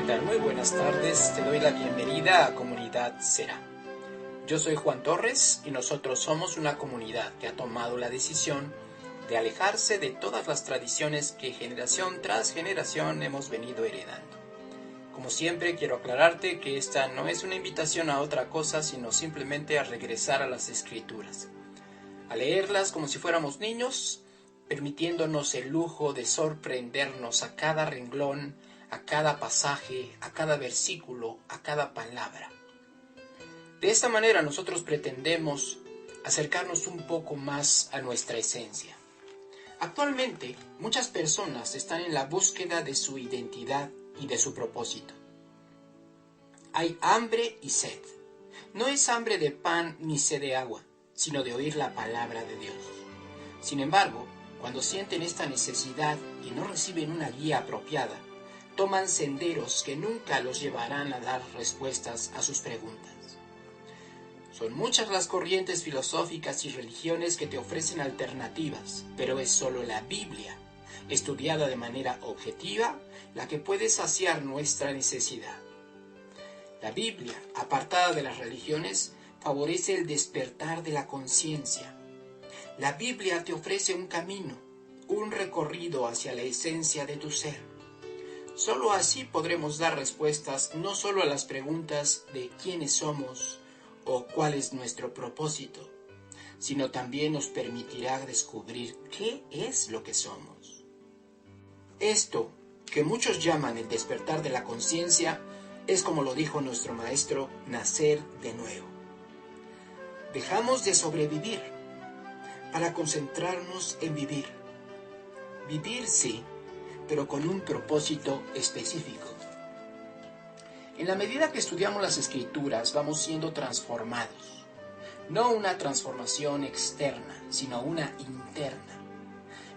tal? Muy buenas tardes, te doy la bienvenida a Comunidad Será. Yo soy Juan Torres y nosotros somos una comunidad que ha tomado la decisión de alejarse de todas las tradiciones que generación tras generación hemos venido heredando. Como siempre, quiero aclararte que esta no es una invitación a otra cosa, sino simplemente a regresar a las Escrituras, a leerlas como si fuéramos niños, permitiéndonos el lujo de sorprendernos a cada renglón, a cada pasaje, a cada versículo, a cada palabra. De esta manera nosotros pretendemos acercarnos un poco más a nuestra esencia. Actualmente, muchas personas están en la búsqueda de su identidad y de su propósito. Hay hambre y sed. No es hambre de pan ni sed de agua, sino de oír la palabra de Dios. Sin embargo, cuando sienten esta necesidad y no reciben una guía apropiada, toman senderos que nunca los llevarán a dar respuestas a sus preguntas. Son muchas las corrientes filosóficas y religiones que te ofrecen alternativas, pero es solo la Biblia, estudiada de manera objetiva, la que puede saciar nuestra necesidad. La Biblia, apartada de las religiones, favorece el despertar de la conciencia. La Biblia te ofrece un camino, un recorrido hacia la esencia de tu ser. Solo así podremos dar respuestas no solo a las preguntas de quiénes somos o cuál es nuestro propósito, sino también nos permitirá descubrir qué es lo que somos. Esto, que muchos llaman el despertar de la conciencia, es, como lo dijo nuestro maestro, nacer de nuevo. Dejamos de sobrevivir para concentrarnos en vivir. Vivir sí, pero con un propósito específico. En la medida que estudiamos las Escrituras, vamos siendo transformados. No una transformación externa, sino una interna.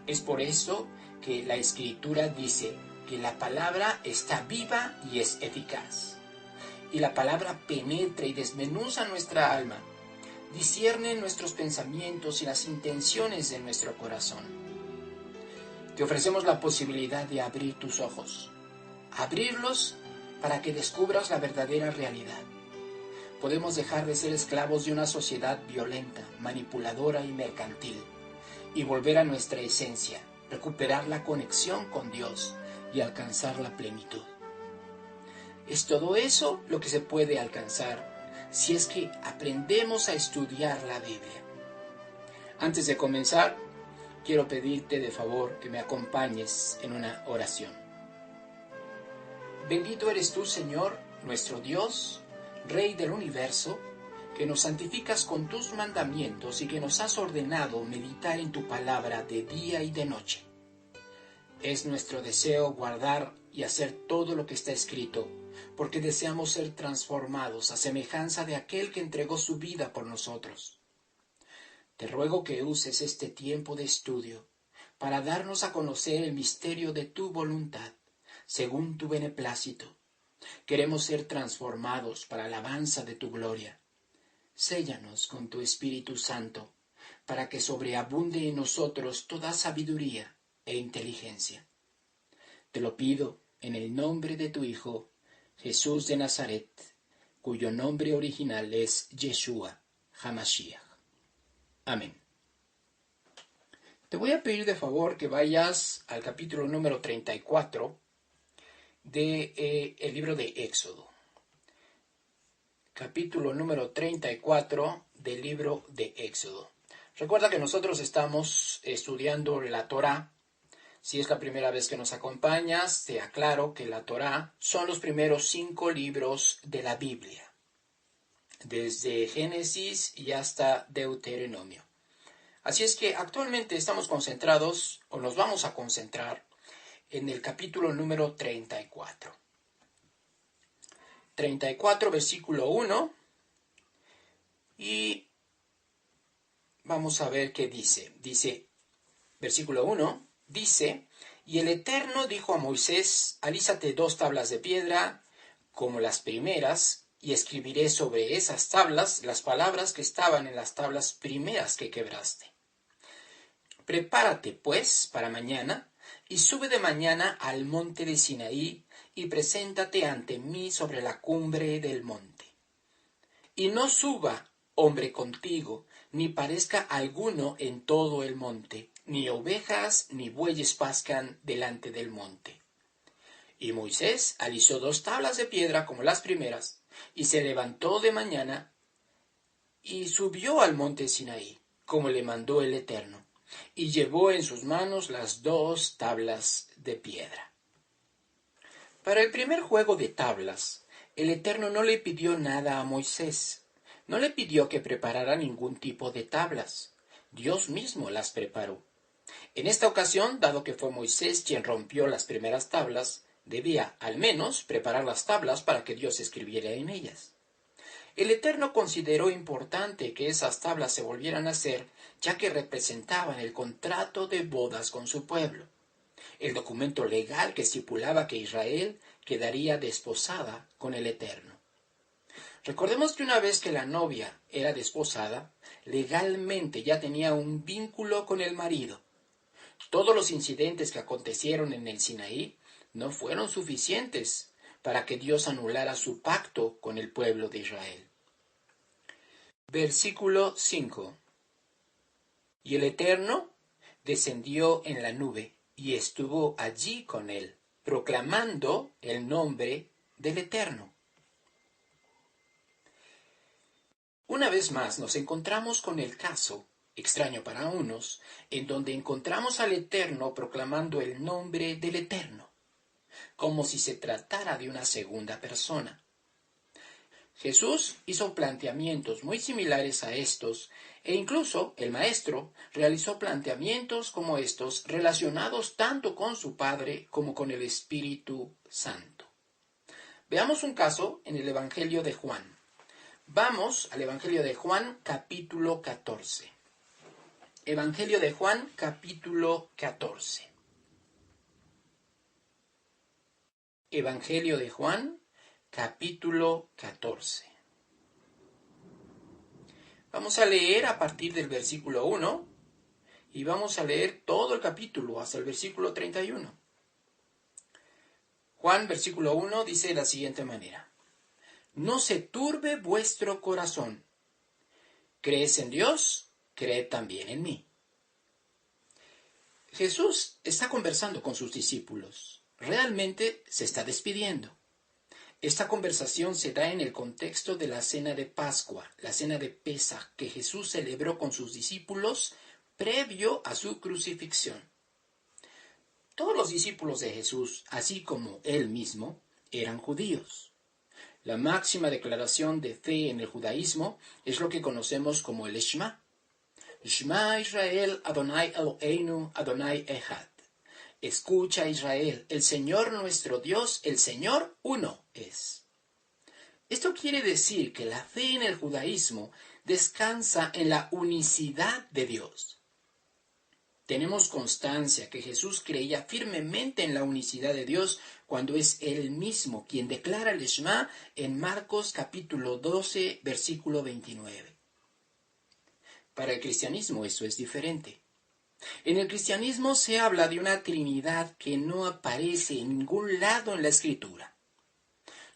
Es por eso que la Escritura dice que la palabra está viva y es eficaz. Y la palabra penetra y desmenuza nuestra alma, discierne nuestros pensamientos y las intenciones de nuestro corazón. Te ofrecemos la posibilidad de abrir tus ojos, abrirlos para que descubras la verdadera realidad. Podemos dejar de ser esclavos de una sociedad violenta, manipuladora y mercantil, y volver a nuestra esencia, recuperar la conexión con Dios y alcanzar la plenitud. Es todo eso lo que se puede alcanzar si es que aprendemos a estudiar la Biblia. Antes de comenzar, quiero pedirte de favor que me acompañes en una oración. Bendito eres tú, Señor, nuestro Dios, Rey del universo, que nos santificas con tus mandamientos y que nos has ordenado meditar en tu palabra de día y de noche. Es nuestro deseo guardar y hacer todo lo que está escrito, porque deseamos ser transformados a semejanza de aquel que entregó su vida por nosotros. Te ruego que uses este tiempo de estudio para darnos a conocer el misterio de tu voluntad, según tu beneplácito. Queremos ser transformados para alabanza de tu gloria. Séllanos con tu Espíritu Santo, para que sobreabunde en nosotros toda sabiduría e inteligencia. Te lo pido en el nombre de tu Hijo, Jesús de Nazaret, cuyo nombre original es Yeshua HaMashiach. Amén. Te voy a pedir de favor que vayas al capítulo número 34 del libro de Éxodo. Capítulo número 34 del libro de Éxodo. Recuerda que nosotros estamos estudiando la Torá. Si es la primera vez que nos acompañas, te aclaro que la Torá son los primeros 5 libros de la Biblia, desde Génesis y hasta Deuteronomio. Así es que actualmente estamos concentrados, o nos vamos a concentrar, en el capítulo número 34. 34, versículo 1, y vamos a ver qué dice. Dice, versículo 1, dice, y el Eterno dijo a Moisés, alízate 2 tablas de piedra, como las primeras, y escribiré sobre esas tablas las palabras que estaban en las tablas primeras que quebraste. Prepárate, pues, para mañana, y sube de mañana al monte de Sinaí, y preséntate ante mí sobre la cumbre del monte. Y no suba hombre contigo, ni parezca alguno en todo el monte, ni ovejas ni bueyes pascan delante del monte. Y Moisés alisó 2 tablas de piedra como las primeras, y se levantó de mañana, y subió al monte Sinaí, como le mandó el Eterno, y llevó en sus manos las 2 tablas de piedra. Para el primer juego de tablas, el Eterno no le pidió nada a Moisés. No le pidió que preparara ningún tipo de tablas. Dios mismo las preparó. En esta ocasión, dado que fue Moisés quien rompió las primeras tablas, debía, al menos, preparar las tablas para que Dios escribiera en ellas. El Eterno consideró importante que esas tablas se volvieran a hacer, ya que representaban el contrato de bodas con su pueblo, el documento legal que estipulaba que Israel quedaría desposada con el Eterno. Recordemos que una vez que la novia era desposada, legalmente ya tenía un vínculo con el marido. Todos los incidentes que acontecieron en el Sinaí no fueron suficientes para que Dios anulara su pacto con el pueblo de Israel. Versículo 5. Y el Eterno descendió en la nube y estuvo allí con él, proclamando el nombre del Eterno. Una vez más nos encontramos con el caso, extraño para unos, en donde encontramos al Eterno proclamando el nombre del Eterno, como si se tratara de una segunda persona. Jesús hizo planteamientos muy similares a estos, e incluso el Maestro realizó planteamientos como estos relacionados tanto con su Padre como con el Espíritu Santo. Veamos un caso en el Evangelio de Juan. Vamos al Evangelio de Juan, capítulo 14. Evangelio de Juan, capítulo 14. Evangelio de Juan, capítulo 14. Vamos a leer a partir del versículo 1 y vamos a leer todo el capítulo hasta el versículo 31. Juan, versículo 1, dice de la siguiente manera: No se turbe vuestro corazón. ¿Crees en Dios? Creed también en mí. Jesús está conversando con sus discípulos. Realmente se está despidiendo. Esta conversación se da en el contexto de la cena de Pascua, la cena de Pesaj, que Jesús celebró con sus discípulos previo a su crucifixión. Todos los discípulos de Jesús, así como él mismo, eran judíos. La máxima declaración de fe en el judaísmo es lo que conocemos como el Shema. Shema Israel, Adonai Eloheinu, Adonai Echad. Escucha Israel, el Señor nuestro Dios, el Señor uno es. Esto quiere decir que la fe en el judaísmo descansa en la unicidad de Dios. Tenemos constancia que Jesús creía firmemente en la unicidad de Dios cuando es Él mismo quien declara el Shema en Marcos capítulo 12, versículo 29. Para el cristianismo eso es diferente. En el cristianismo se habla de una Trinidad que no aparece en ningún lado en la Escritura.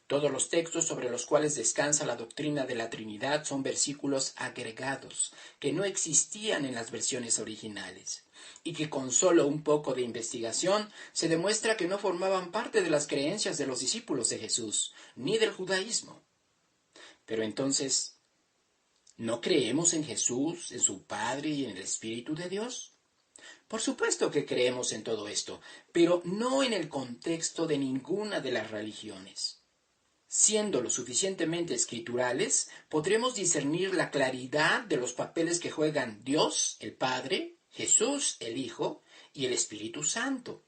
Todos los textos sobre los cuales descansa la doctrina de la Trinidad son versículos agregados, que no existían en las versiones originales, y que con solo un poco de investigación se demuestra que no formaban parte de las creencias de los discípulos de Jesús, ni del judaísmo. Pero entonces, ¿no creemos en Jesús, en su Padre y en el Espíritu de Dios? Por supuesto que creemos en todo esto, pero no en el contexto de ninguna de las religiones. Siendo lo suficientemente escriturales, podremos discernir la claridad de los papeles que juegan Dios, el Padre, Jesús, el Hijo, y el Espíritu Santo.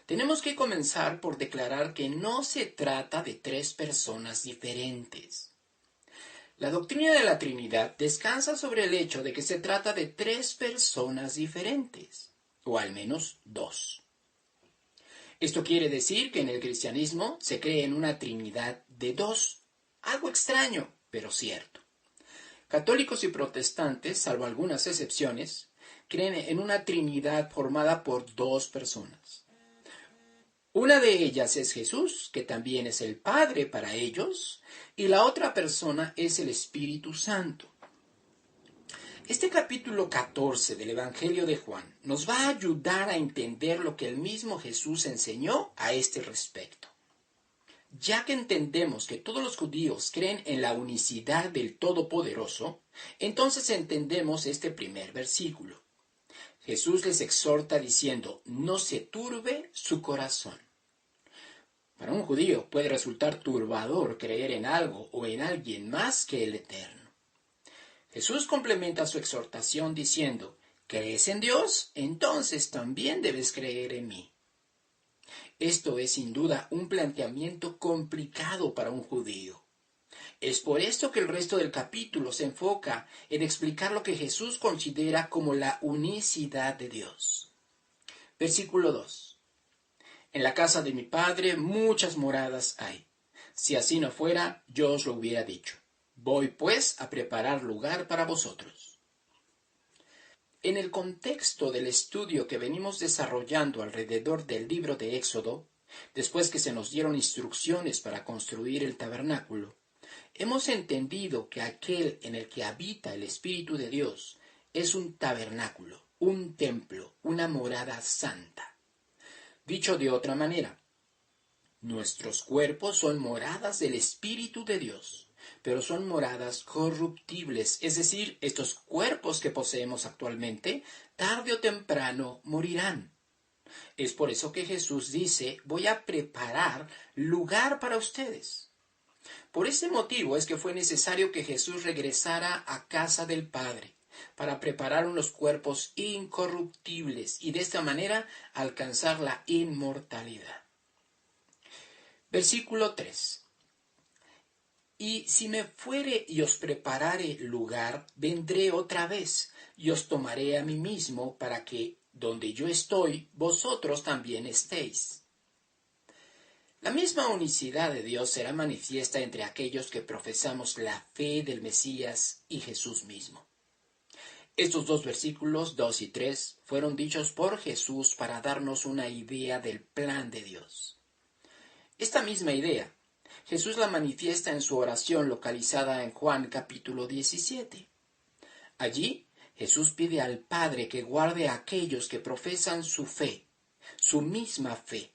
Tenemos que comenzar por declarar que no se trata de 3 personas diferentes. La doctrina de la Trinidad descansa sobre el hecho de que se trata de 3 personas diferentes, o al menos 2. Esto quiere decir que en el cristianismo se cree en una Trinidad de 2, algo extraño, pero cierto. Católicos y protestantes, salvo algunas excepciones, creen en una Trinidad formada por 2 personas. Una de ellas es Jesús, que también es el Padre para ellos, y la otra persona es el Espíritu Santo. Este capítulo 14 del Evangelio de Juan nos va a ayudar a entender lo que el mismo Jesús enseñó a este respecto. Ya que entendemos que todos los judíos creen en la unicidad del Todopoderoso, entonces entendemos este primer versículo. Jesús les exhorta diciendo, no se turbe su corazón. Para un judío puede resultar turbador creer en algo o en alguien más que el Eterno. Jesús complementa su exhortación diciendo, ¿crees en Dios? Entonces también debes creer en mí. Esto es sin duda un planteamiento complicado para un judío. Es por esto que el resto del capítulo se enfoca en explicar lo que Jesús considera como la unicidad de Dios. Versículo 2. En la casa de mi Padre muchas moradas hay. Si así no fuera, yo os lo hubiera dicho. Voy pues a preparar lugar para vosotros. En el contexto del estudio que venimos desarrollando alrededor del libro de Éxodo, después que se nos dieron instrucciones para construir el tabernáculo, hemos entendido que aquel en el que habita el Espíritu de Dios es un tabernáculo, un templo, una morada santa. Dicho de otra manera, nuestros cuerpos son moradas del Espíritu de Dios, pero son moradas corruptibles, es decir, estos cuerpos que poseemos actualmente, tarde o temprano morirán. Es por eso que Jesús dice, voy a preparar lugar para ustedes. Por ese motivo es que fue necesario que Jesús regresara a casa del Padre, para preparar unos cuerpos incorruptibles y de esta manera alcanzar la inmortalidad. Versículo 3. Y si me fuere y os preparare lugar, vendré otra vez, y os tomaré a mí mismo, para que, donde yo estoy, vosotros también estéis. La misma unicidad de Dios será manifiesta entre aquellos que profesamos la fe del Mesías y Jesús mismo. Estos dos versículos, 2 y 3, fueron dichos por Jesús para darnos una idea del plan de Dios. Esta misma idea, Jesús la manifiesta en su oración localizada en Juan capítulo 17. Allí, Jesús pide al Padre que guarde a aquellos que profesan su fe, su misma fe,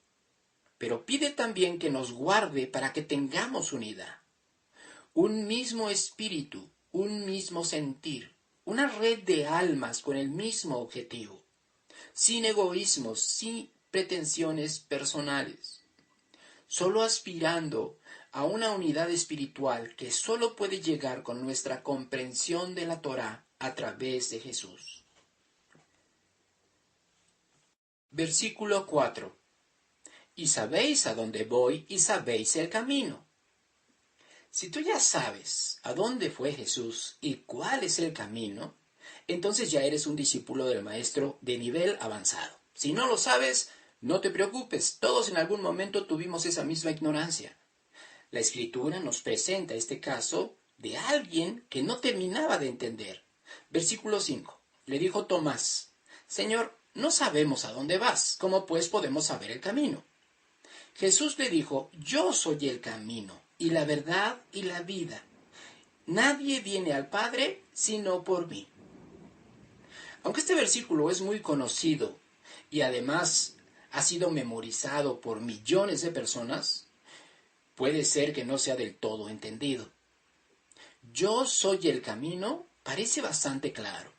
pero pide también que nos guarde para que tengamos unidad, un mismo espíritu, un mismo sentir, una red de almas con el mismo objetivo, sin egoísmos, sin pretensiones personales, solo aspirando a una unidad espiritual que solo puede llegar con nuestra comprensión de la Torá a través de Jesús. Versículo 4. Y sabéis a dónde voy y sabéis el camino. Si tú ya sabes a dónde fue Jesús y cuál es el camino, entonces ya eres un discípulo del Maestro de nivel avanzado. Si no lo sabes, no te preocupes, todos en algún momento tuvimos esa misma ignorancia. La Escritura nos presenta este caso de alguien que no terminaba de entender. Versículo 5. Le dijo Tomás, Señor, no sabemos a dónde vas, ¿cómo pues podemos saber el camino? Jesús le dijo, yo soy el camino, y la verdad y la vida. Nadie viene al Padre sino por mí. Aunque este versículo es muy conocido y además ha sido memorizado por millones de personas, puede ser que no sea del todo entendido. Yo soy el camino parece bastante claro.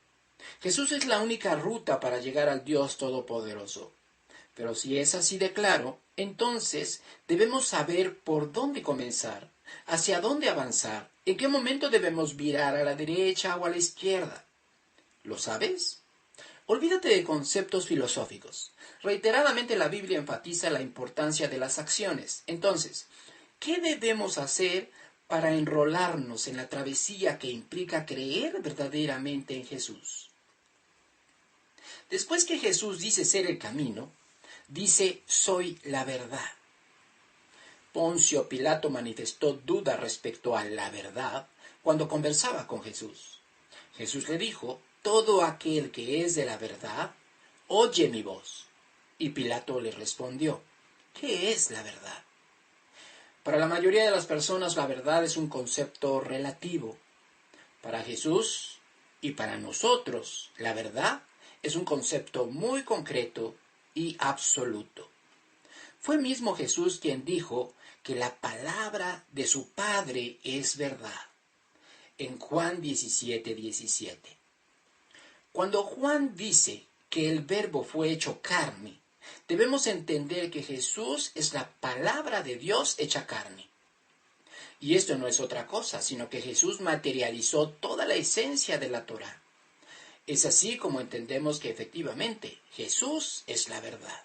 Jesús es la única ruta para llegar al Dios Todopoderoso. Pero si es así de claro, entonces debemos saber por dónde comenzar, hacia dónde avanzar, en qué momento debemos virar a la derecha o a la izquierda. ¿Lo sabes? Olvídate de conceptos filosóficos. Reiteradamente la Biblia enfatiza la importancia de las acciones. Entonces, ¿qué debemos hacer para enrolarnos en la travesía que implica creer verdaderamente en Jesús? Después que Jesús dice ser el camino, dice soy la verdad. Poncio Pilato manifestó duda respecto a la verdad cuando conversaba con Jesús. Jesús le dijo, todo aquel que es de la verdad, oye mi voz. Y Pilato le respondió, ¿Qué es la verdad? Para la mayoría de las personas la verdad es un concepto relativo. Para Jesús y para nosotros la verdad es un concepto muy concreto y absoluto. Fue mismo Jesús quien dijo que la palabra de su Padre es verdad. En Juan 17:17. Cuando Juan dice que el Verbo fue hecho carne, debemos entender que Jesús es la palabra de Dios hecha carne. Y esto no es otra cosa, sino que Jesús materializó toda la esencia de la Torá. Es así como entendemos que efectivamente Jesús es la verdad.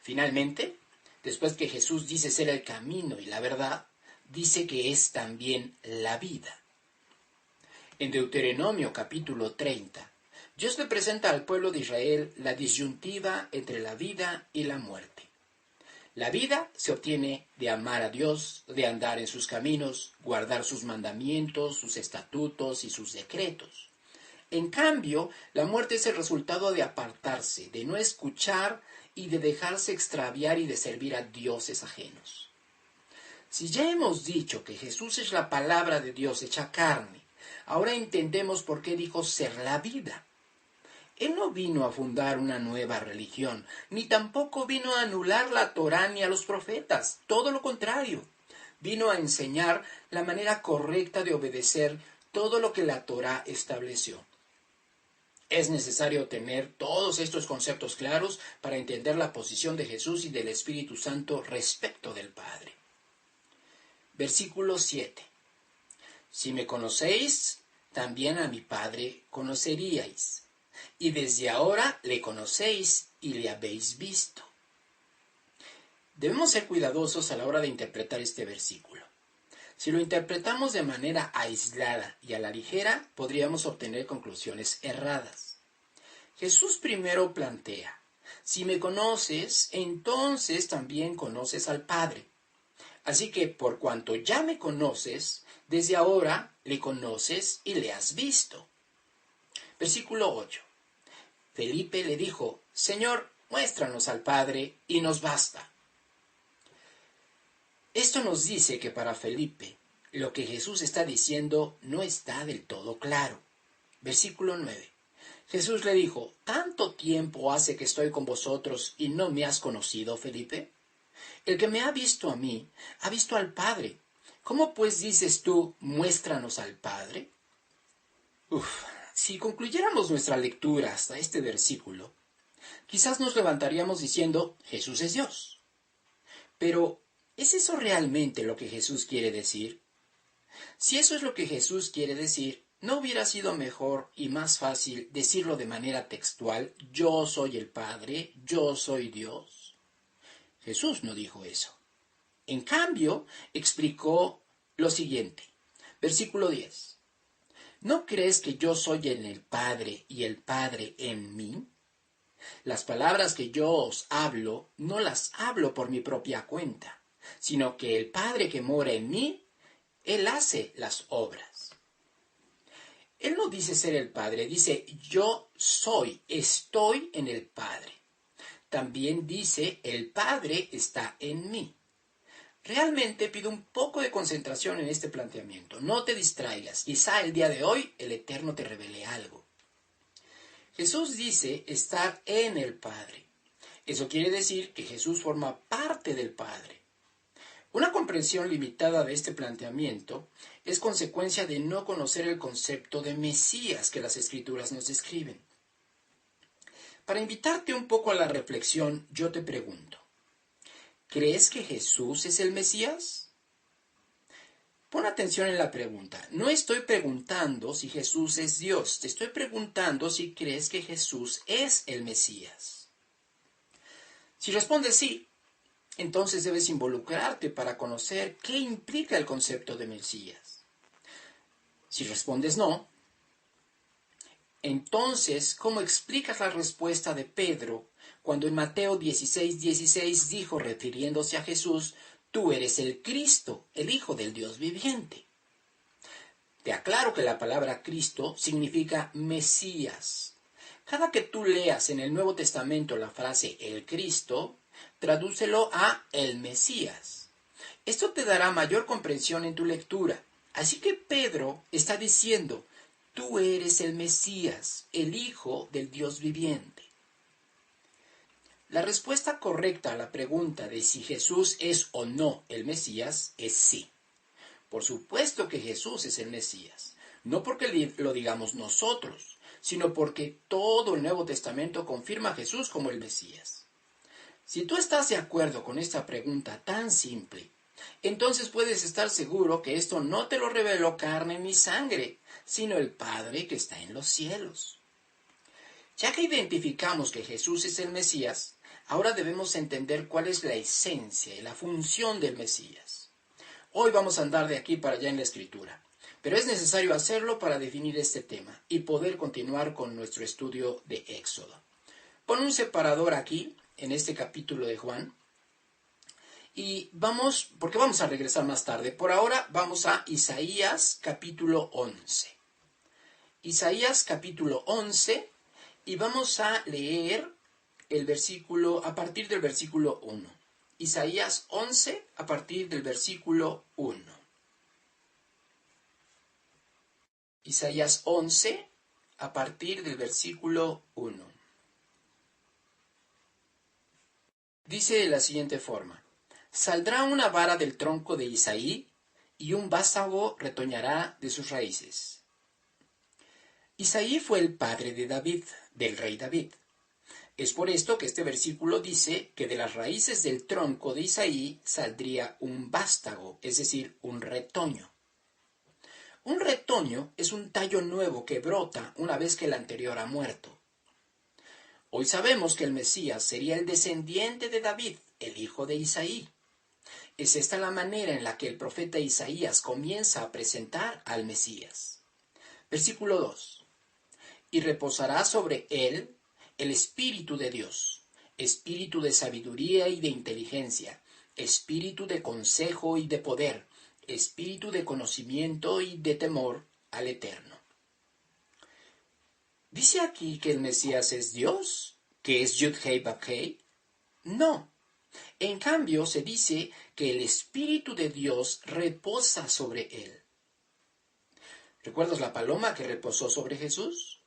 Finalmente, después que Jesús dice ser el camino y la verdad, dice que es también la vida. En Deuteronomio capítulo 30, Dios le presenta al pueblo de Israel la disyuntiva entre la vida y la muerte. La vida se obtiene de amar a Dios, de andar en sus caminos, guardar sus mandamientos, sus estatutos y sus decretos. En cambio, la muerte es el resultado de apartarse, de no escuchar y de dejarse extraviar y de servir a dioses ajenos. Si ya hemos dicho que Jesús es la palabra de Dios hecha carne, ahora entendemos por qué dijo ser la vida. Él no vino a fundar una nueva religión, ni tampoco vino a anular la Torá ni a los profetas, todo lo contrario. Vino a enseñar la manera correcta de obedecer todo lo que la Torá estableció. Es necesario tener todos estos conceptos claros para entender la posición de Jesús y del Espíritu Santo respecto del Padre. Versículo 7. Si me conocéis, también a mi Padre conoceríais. Y desde ahora le conocéis y le habéis visto. Debemos ser cuidadosos a la hora de interpretar este versículo. Si lo interpretamos de manera aislada y a la ligera, podríamos obtener conclusiones erradas. Jesús primero plantea, si me conoces, entonces también conoces al Padre. Así que por cuanto ya me conoces, desde ahora le conoces y le has visto. Versículo 8. Felipe le dijo, Señor, muéstranos al Padre y nos basta. Esto nos dice que para Felipe, lo que Jesús está diciendo no está del todo claro. Versículo 9. Jesús le dijo, ¿tanto tiempo hace que estoy con vosotros y no me has conocido, Felipe? El que me ha visto a mí, ha visto al Padre. ¿Cómo pues dices tú, muéstranos al Padre? Si concluyéramos nuestra lectura hasta este versículo, quizás nos levantaríamos diciendo, Jesús es Dios. Pero, ¿es eso realmente lo que Jesús quiere decir? Si eso es lo que Jesús quiere decir, ¿no hubiera sido mejor y más fácil decirlo de manera textual, yo soy el Padre, yo soy Dios? Jesús no dijo eso. En cambio, explicó lo siguiente. Versículo 10. ¿No crees que yo soy en el Padre y el Padre en mí? Las palabras que yo os hablo, no las hablo por mi propia cuenta, sino que el Padre que mora en mí, Él hace las obras. Él no dice ser el Padre, dice yo soy, estoy en el Padre. También dice el Padre está en mí. Realmente pido un poco de concentración en este planteamiento. No te distraigas. Quizá el día de hoy el Eterno te revele algo. Jesús dice estar en el Padre. Eso quiere decir que Jesús forma parte del Padre. Una comprensión limitada de este planteamiento es consecuencia de no conocer el concepto de Mesías que las Escrituras nos describen. Para invitarte un poco a la reflexión, yo te pregunto, ¿crees que Jesús es el Mesías? Pon atención en la pregunta. No estoy preguntando si Jesús es Dios. Te estoy preguntando si crees que Jesús es el Mesías. Si respondes sí, entonces debes involucrarte para conocer qué implica el concepto de Mesías. Si respondes no, entonces, ¿cómo explicas la respuesta de Pedro cuando en Mateo 16:16 dijo, refiriéndose a Jesús, tú eres el Cristo, el Hijo del Dios viviente? Te aclaro que la palabra Cristo significa Mesías. Cada que tú leas en el Nuevo Testamento la frase el Cristo, tradúcelo a el Mesías. Esto te dará mayor comprensión en tu lectura. Así que Pedro está diciendo, tú eres el Mesías, el Hijo del Dios viviente. La respuesta correcta a la pregunta de si Jesús es o no el Mesías es sí. Por supuesto que Jesús es el Mesías, no porque lo digamos nosotros, sino porque todo el Nuevo Testamento confirma a Jesús como el Mesías. Si tú estás de acuerdo con esta pregunta tan simple, entonces puedes estar seguro que esto no te lo reveló carne ni sangre, sino el Padre que está en los cielos. Ya que identificamos que Jesús es el Mesías, ahora debemos entender cuál es la esencia y la función del Mesías. Hoy vamos a andar de aquí para allá en la Escritura, pero es necesario hacerlo para definir este tema y poder continuar con nuestro estudio de Éxodo. Pon un separador aquí, en este capítulo de Juan, y porque vamos a regresar más tarde. Por ahora vamos a Isaías capítulo 11. Isaías capítulo 11, y vamos a leer a partir del versículo 1. Isaías 11 a partir del versículo 1. Isaías 11 a partir del versículo 1. Dice de la siguiente forma: Saldrá una vara del tronco de Isaí, y un vástago retoñará de sus raíces. Isaí fue el padre de David, del rey David. Es por esto que este versículo dice que de las raíces del tronco de Isaí saldría un vástago, es decir, un retoño. Un retoño es un tallo nuevo que brota una vez que el anterior ha muerto. Hoy sabemos que el Mesías sería el descendiente de David, el hijo de Isaí. Es esta la manera en la que el profeta Isaías comienza a presentar al Mesías. Versículo 2. Y reposará sobre él el Espíritu de Dios, espíritu de sabiduría y de inteligencia, espíritu de consejo y de poder, espíritu de conocimiento y de temor al Eterno. ¿Dice aquí que el Mesías es Dios? ¿Que es Yud-Hei Vav-Hei? No. En cambio, se dice que el Espíritu de Dios reposa sobre él. ¿Recuerdas la paloma que reposó sobre Jesús?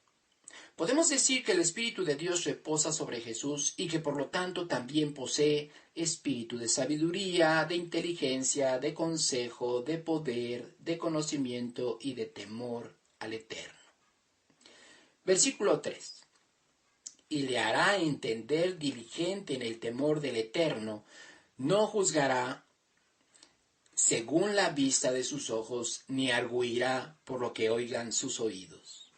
Podemos decir que el Espíritu de Dios reposa sobre Jesús y que por lo tanto también posee espíritu de sabiduría, de inteligencia, de consejo, de poder, de conocimiento y de temor al Eterno. Versículo 3. Y le hará entender diligente en el temor del Eterno, no juzgará según la vista de sus ojos, ni arguirá por lo que oigan sus oídos.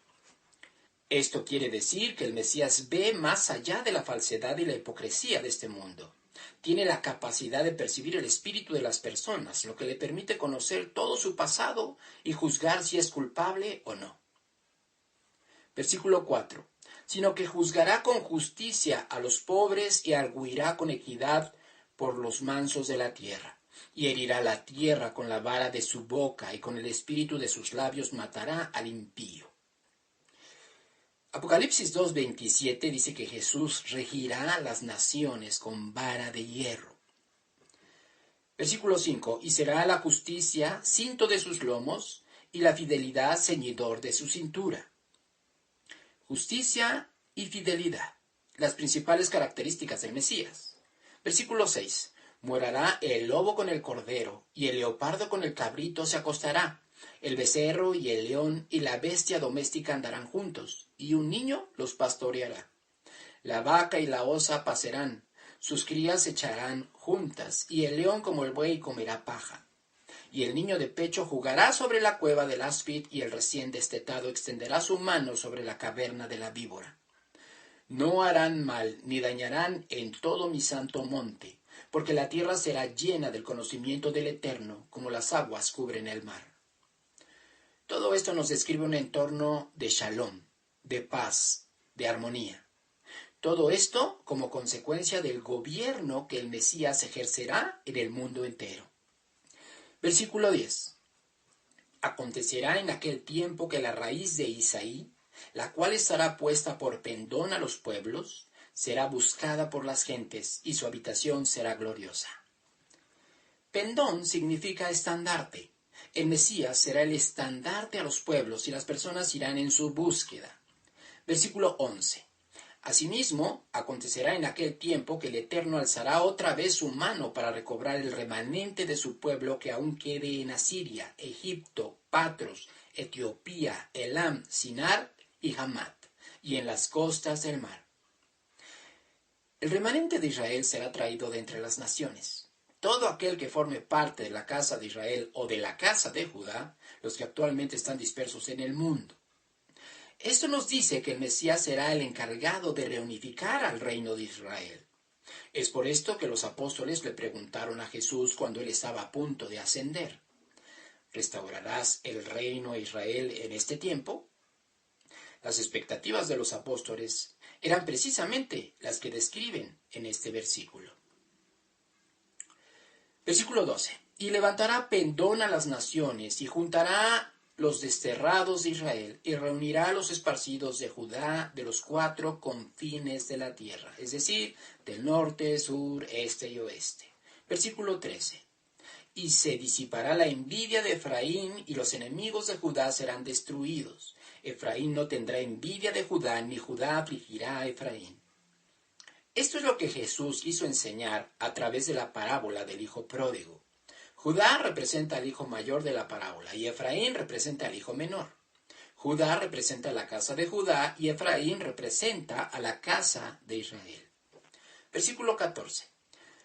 Esto quiere decir que el Mesías ve más allá de la falsedad y la hipocresía de este mundo. Tiene la capacidad de percibir el espíritu de las personas, lo que le permite conocer todo su pasado y juzgar si es culpable o no. Versículo 4. Sino que juzgará con justicia a los pobres y arguirá con equidad por los mansos de la tierra. Y herirá la tierra con la vara de su boca, y con el espíritu de sus labios matará al impío. Apocalipsis 2:27 dice que Jesús regirá a las naciones con vara de hierro. Versículo 5. Y será la justicia cinto de sus lomos, y la fidelidad ceñidor de su cintura. Justicia y fidelidad, las principales características del Mesías. Versículo 6. Morará el lobo con el cordero, y el leopardo con el cabrito se acostará. El becerro y el león y la bestia doméstica andarán juntos, y un niño los pastoreará. La vaca y la osa pasarán, sus crías se echarán juntas, y el león como el buey comerá paja. Y el niño de pecho jugará sobre la cueva del áspid, y el recién destetado extenderá su mano sobre la caverna de la víbora. No harán mal, ni dañarán en todo mi santo monte, porque la tierra será llena del conocimiento del Eterno, como las aguas cubren el mar. Todo esto nos describe un entorno de shalom, de paz, de armonía. Todo esto como consecuencia del gobierno que el Mesías ejercerá en el mundo entero. Versículo 10. Acontecerá en aquel tiempo que la raíz de Isaí, la cual estará puesta por pendón a los pueblos, será buscada por las gentes y su habitación será gloriosa. Pendón significa estandarte. El Mesías será el estandarte a los pueblos y las personas irán en su búsqueda. Versículo 11. Asimismo, acontecerá en aquel tiempo que el Eterno alzará otra vez su mano para recobrar el remanente de su pueblo que aún quede en Asiria, Egipto, Patros, Etiopía, Elam, Sinar y Hamat, y en las costas del mar. El remanente de Israel será traído de entre las naciones. Todo aquel que forme parte de la casa de Israel o de la casa de Judá, los que actualmente están dispersos en el mundo. Esto nos dice que el Mesías será el encargado de reunificar al reino de Israel. Es por esto que los apóstoles le preguntaron a Jesús cuando él estaba a punto de ascender: ¿restaurarás el reino a Israel en este tiempo? Las expectativas de los apóstoles eran precisamente las que describen en este versículo. Versículo 12. Y levantará pendón a las naciones y juntará los desterrados de Israel, y reunirá a los esparcidos de Judá de los 4 confines de la tierra, es decir, del norte, sur, este y oeste. Versículo 13. Y se disipará la envidia de Efraín, y los enemigos de Judá serán destruidos. Efraín no tendrá envidia de Judá, ni Judá afligirá a Efraín. Esto es lo que Jesús quiso enseñar a través de la parábola del hijo pródigo. Judá representa al hijo mayor de la parábola y Efraín representa al hijo menor. Judá representa a la casa de Judá y Efraín representa a la casa de Israel. Versículo 14.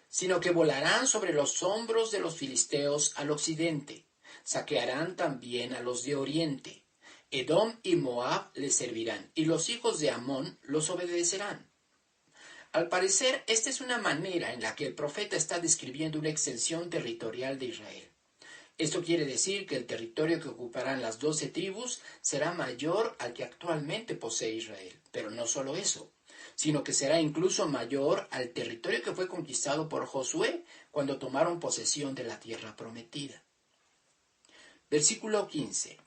Sino que volarán sobre los hombros de los filisteos al occidente. Saquearán también a los de oriente. Edom y Moab les servirán, y los hijos de Amón los obedecerán. Al parecer, esta es una manera en la que el profeta está describiendo una extensión territorial de Israel. Esto quiere decir que el territorio que ocuparán las 12 tribus será mayor al que actualmente posee Israel. Pero no solo eso, sino que será incluso mayor al territorio que fue conquistado por Josué cuando tomaron posesión de la tierra prometida. Versículo 15.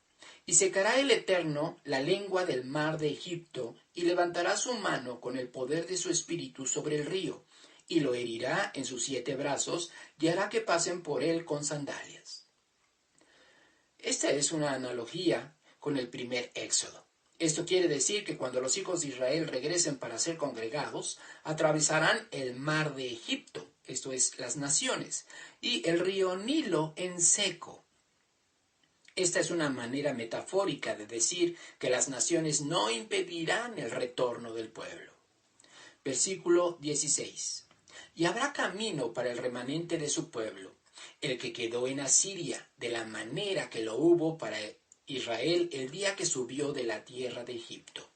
Y secará el Eterno la lengua del mar de Egipto, y levantará su mano con el poder de su espíritu sobre el río, y lo herirá en sus 7 brazos, y hará que pasen por él con sandalias. Esta es una analogía con el primer éxodo. Esto quiere decir que cuando los hijos de Israel regresen para ser congregados, atravesarán el mar de Egipto, esto es, las naciones, y el río Nilo en seco. Esta es una manera metafórica de decir que las naciones no impedirán el retorno del pueblo. Versículo 16. Y habrá camino para el remanente de su pueblo, el que quedó en Asiria, de la manera que lo hubo para Israel el día que subió de la tierra de Egipto.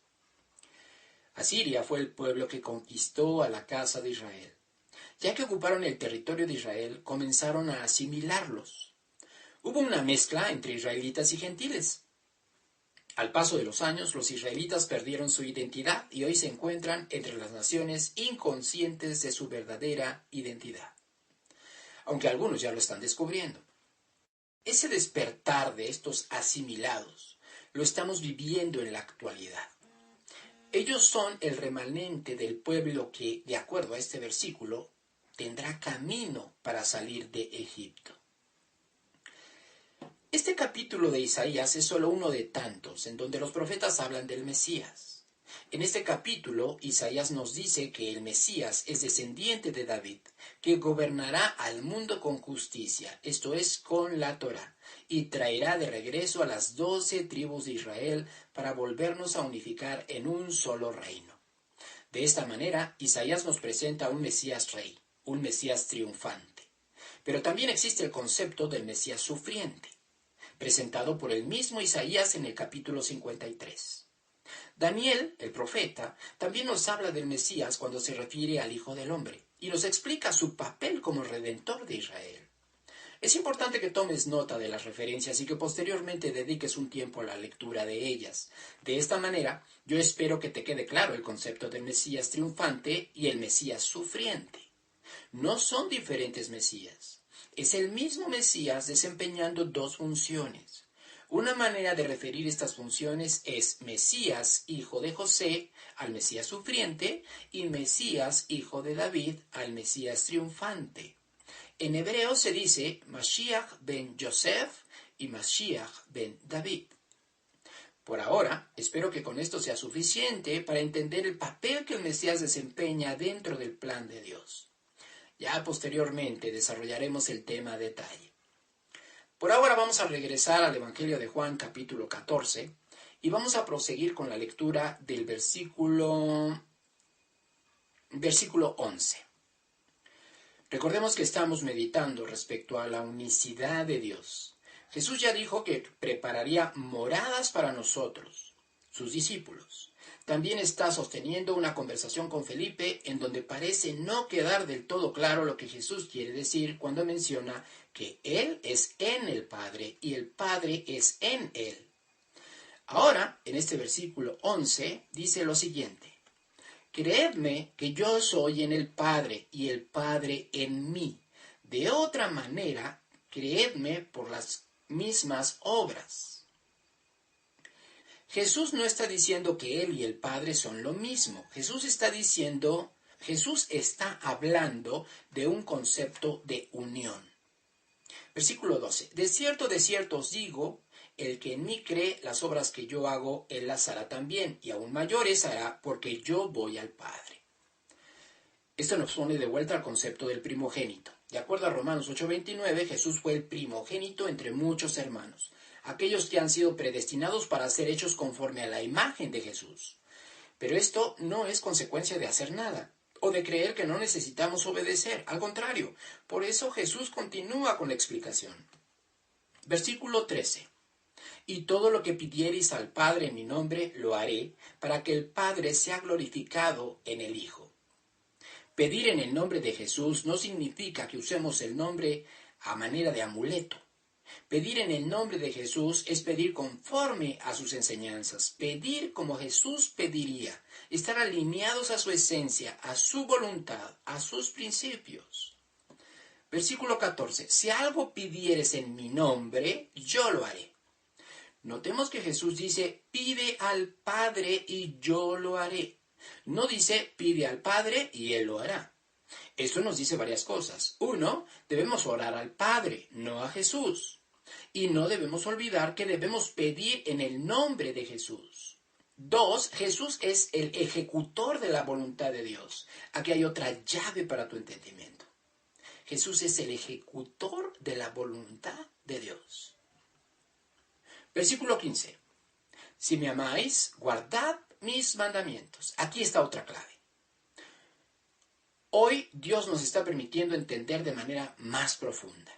Asiria fue el pueblo que conquistó a la casa de Israel. Ya que ocuparon el territorio de Israel, comenzaron a asimilarlos. Hubo una mezcla entre israelitas y gentiles. Al paso de los años, los israelitas perdieron su identidad y hoy se encuentran entre las naciones inconscientes de su verdadera identidad, aunque algunos ya lo están descubriendo. Ese despertar de estos asimilados lo estamos viviendo en la actualidad. Ellos son el remanente del pueblo que, de acuerdo a este versículo, tendrá camino para salir de Egipto. Este capítulo de Isaías es solo uno de tantos en donde los profetas hablan del Mesías. En este capítulo, Isaías nos dice que el Mesías es descendiente de David, que gobernará al mundo con justicia, esto es, con la Torá, y traerá de regreso a las 12 tribus de Israel para volvernos a unificar en un solo reino. De esta manera, Isaías nos presenta un Mesías rey, un Mesías triunfante. Pero también existe el concepto del Mesías sufriente, presentado por el mismo Isaías en el capítulo 53. Daniel, el profeta, también nos habla del Mesías cuando se refiere al Hijo del Hombre, y nos explica su papel como redentor de Israel. Es importante que tomes nota de las referencias y que posteriormente dediques un tiempo a la lectura de ellas. De esta manera, yo espero que te quede claro el concepto del Mesías triunfante y el Mesías sufriente. No son diferentes Mesías. Es el mismo Mesías desempeñando 2 funciones. Una manera de referir estas funciones es Mesías, hijo de José, al Mesías sufriente, y Mesías, hijo de David, al Mesías triunfante. En hebreo se dice Mashiach ben Yosef y Mashiach ben David. Por ahora, espero que con esto sea suficiente para entender el papel que el Mesías desempeña dentro del plan de Dios. Ya posteriormente desarrollaremos el tema a detalle. Por ahora vamos a regresar al Evangelio de Juan capítulo 14 y vamos a proseguir con la lectura del versículo 11. Recordemos que estamos meditando respecto a la unicidad de Dios. Jesús ya dijo que prepararía moradas para nosotros, sus discípulos. También está sosteniendo una conversación con Felipe en donde parece no quedar del todo claro lo que Jesús quiere decir cuando menciona que Él es en el Padre y el Padre es en Él. Ahora, en este versículo 11, dice lo siguiente: Creedme que yo soy en el Padre y el Padre en mí. De otra manera, creedme por las mismas obras. Jesús no está diciendo que Él y el Padre son lo mismo. Jesús está hablando de un concepto de unión. Versículo 12. De cierto os digo, el que en mí cree, las obras que yo hago, él las hará también, y aún mayores hará, porque yo voy al Padre. Esto nos pone de vuelta al concepto del primogénito. De acuerdo a Romanos 8:29, Jesús fue el primogénito entre muchos hermanos, aquellos que han sido predestinados para ser hechos conforme a la imagen de Jesús. Pero esto no es consecuencia de hacer nada, o de creer que no necesitamos obedecer. Al contrario, por eso Jesús continúa con la explicación. Versículo 13. Y todo lo que pidiereis al Padre en mi nombre, lo haré, para que el Padre sea glorificado en el Hijo. Pedir en el nombre de Jesús no significa que usemos el nombre a manera de amuleto. Pedir en el nombre de Jesús es pedir conforme a sus enseñanzas, pedir como Jesús pediría, estar alineados a su esencia, a su voluntad, a sus principios. Versículo 14. Si algo pidieres en mi nombre, yo lo haré. Notemos que Jesús dice, pide al Padre y yo lo haré. No dice, pide al Padre y Él lo hará. Esto nos dice varias cosas. 1, debemos orar al Padre, no a Jesús. Y no debemos olvidar que debemos pedir en el nombre de Jesús. 2, Jesús es el ejecutor de la voluntad de Dios. Aquí hay otra llave para tu entendimiento. Jesús es el ejecutor de la voluntad de Dios. Versículo 15. Si me amáis, guardad mis mandamientos. Aquí está otra clave. Hoy Dios nos está permitiendo entender de manera más profunda.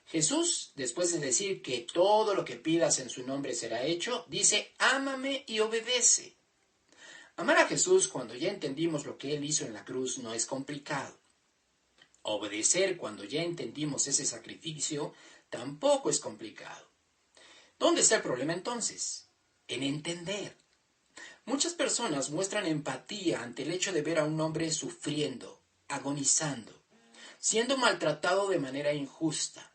Jesús, después de decir que todo lo que pidas en su nombre será hecho, dice, ámame y obedece. Amar a Jesús cuando ya entendimos lo que Él hizo en la cruz no es complicado. Obedecer cuando ya entendimos ese sacrificio tampoco es complicado. ¿Dónde está el problema entonces? En entender. Muchas personas muestran empatía ante el hecho de ver a un hombre sufriendo, agonizando, siendo maltratado de manera injusta.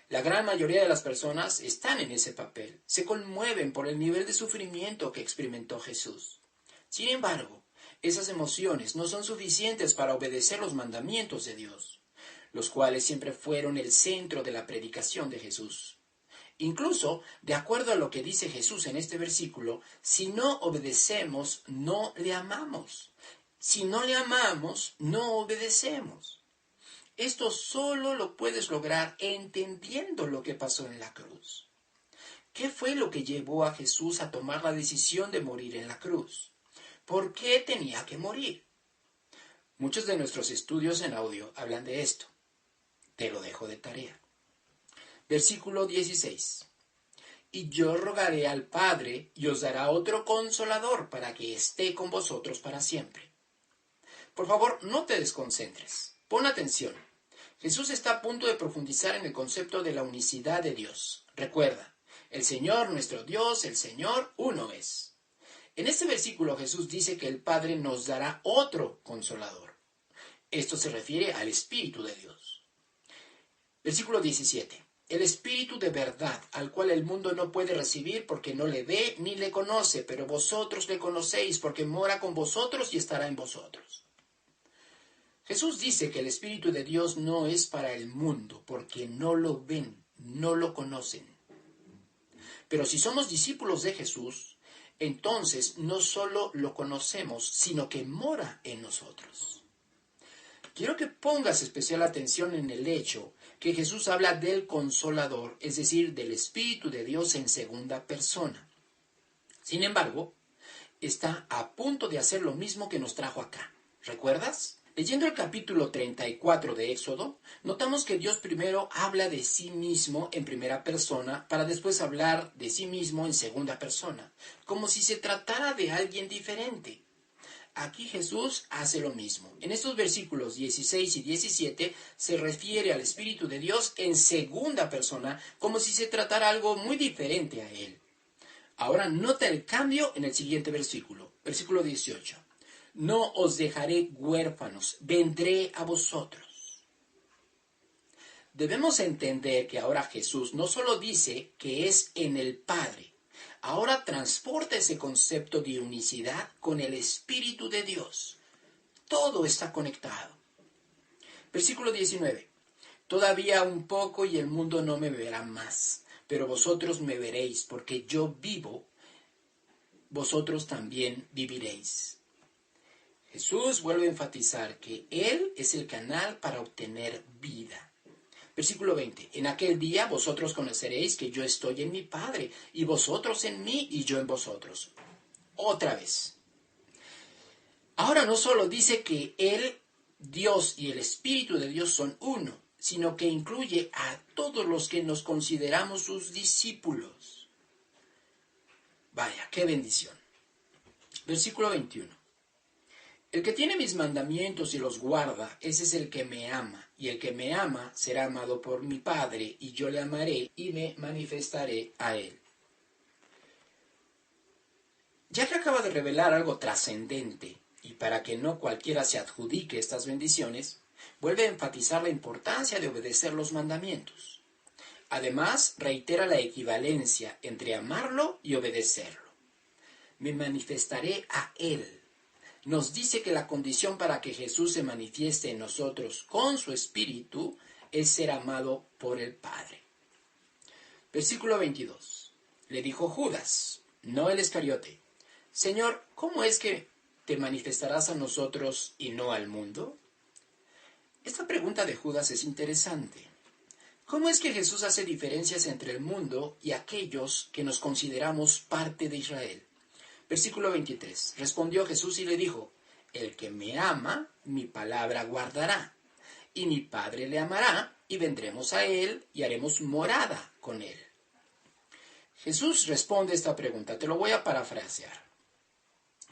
La gran mayoría de las personas están en ese papel, se conmueven por el nivel de sufrimiento que experimentó Jesús. Sin embargo, esas emociones no son suficientes para obedecer los mandamientos de Dios, los cuales siempre fueron el centro de la predicación de Jesús. Incluso, de acuerdo a lo que dice Jesús en este versículo, si no obedecemos, no le amamos. Si no le amamos, no obedecemos. Esto solo lo puedes lograr entendiendo lo que pasó en la cruz. ¿Qué fue lo que llevó a Jesús a tomar la decisión de morir en la cruz? ¿Por qué tenía que morir? Muchos de nuestros estudios en audio hablan de esto. Te lo dejo de tarea. Versículo 16. Y yo rogaré al Padre y os dará otro consolador para que esté con vosotros para siempre. Por favor, no te desconcentres. Pon atención. Jesús está a punto de profundizar en el concepto de la unicidad de Dios. Recuerda, el Señor, nuestro Dios, el Señor, uno es. En este versículo Jesús dice que el Padre nos dará otro consolador. Esto se refiere al Espíritu de Dios. Versículo 17. el Espíritu de verdad, al cual el mundo no puede recibir porque no le ve ni le conoce, pero vosotros le conocéis porque mora con vosotros y estará en vosotros. Jesús dice que el Espíritu de Dios no es para el mundo porque no lo ven, no lo conocen. Pero si somos discípulos de Jesús, entonces no solo lo conocemos, sino que mora en nosotros. Quiero que pongas especial atención en el hecho que Jesús habla del Consolador, es decir, del Espíritu de Dios en segunda persona. Sin embargo, está a punto de hacer lo mismo que nos trajo acá. ¿Recuerdas? Leyendo el capítulo 34 de Éxodo, notamos que Dios primero habla de sí mismo en primera persona para después hablar de sí mismo en segunda persona, como si se tratara de alguien diferente. Aquí Jesús hace lo mismo. En estos versículos 16 y 17 se refiere al Espíritu de Dios en segunda persona, como si se tratara algo muy diferente a Él. Ahora nota el cambio en el siguiente versículo, versículo 18. No os dejaré huérfanos, vendré a vosotros. Debemos entender que ahora Jesús no solo dice que es en el Padre, ahora transporta ese concepto de unicidad con el Espíritu de Dios. Todo está conectado. Versículo 19. Todavía un poco y el mundo no me verá más, pero vosotros me veréis, porque yo vivo, vosotros también viviréis. Jesús vuelve a enfatizar que Él es el canal para obtener vida. Versículo 20. En aquel día vosotros conoceréis que yo estoy en mi Padre, y vosotros en mí, y yo en vosotros. Otra vez. Ahora no solo dice que Él, Dios y el Espíritu de Dios son uno, sino que incluye a todos los que nos consideramos sus discípulos. Vaya, qué bendición. Versículo 21. El que tiene mis mandamientos y los guarda, ese es el que me ama, y el que me ama será amado por mi Padre, y yo le amaré y me manifestaré a él. Ya que acaba de revelar algo trascendente, y para que no cualquiera se adjudique estas bendiciones, vuelve a enfatizar la importancia de obedecer los mandamientos. Además, reitera la equivalencia entre amarlo y obedecerlo. Me manifestaré a él. Nos dice que la condición para que Jesús se manifieste en nosotros con su Espíritu es ser amado por el Padre. Versículo 22. Le dijo Judas, no el Iscariote, Señor, ¿cómo es que te manifestarás a nosotros y no al mundo? Esta pregunta de Judas es interesante. ¿Cómo es que Jesús hace diferencias entre el mundo y aquellos que nos consideramos parte de Israel? Versículo 23. Respondió Jesús y le dijo, el que me ama, mi palabra guardará, y mi Padre le amará, y vendremos a él y haremos morada con él. Jesús responde esta pregunta, te lo voy a parafrasear.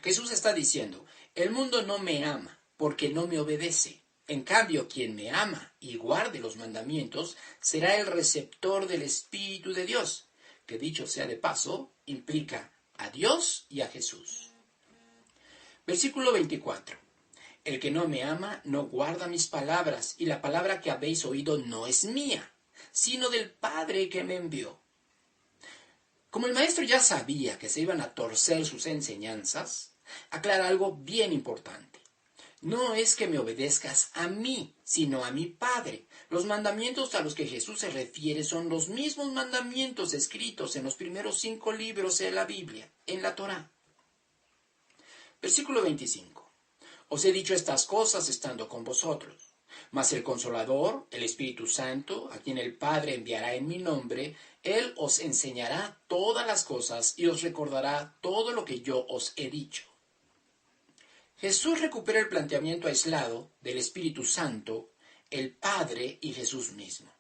Jesús está diciendo, el mundo no me ama porque no me obedece. En cambio, quien me ama y guarde los mandamientos será el receptor del Espíritu de Dios, que dicho sea de paso, implica a Dios y a Jesús. Versículo 24. El que no me ama no guarda mis palabras, y la palabra que habéis oído no es mía, sino del Padre que me envió. Como el maestro ya sabía que se iban a torcer sus enseñanzas, aclara algo bien importante. No es que me obedezcas a mí, sino a mi Padre. Los mandamientos a los que Jesús se refiere son los mismos mandamientos escritos en los primeros 5 libros de la Biblia, en la Torá. Versículo 25. Os he dicho estas cosas estando con vosotros. Mas el Consolador, el Espíritu Santo, a quien el Padre enviará en mi nombre, Él os enseñará todas las cosas y os recordará todo lo que yo os he dicho. Jesús recupera el planteamiento aislado del Espíritu Santo, el Padre y Jesús mismo,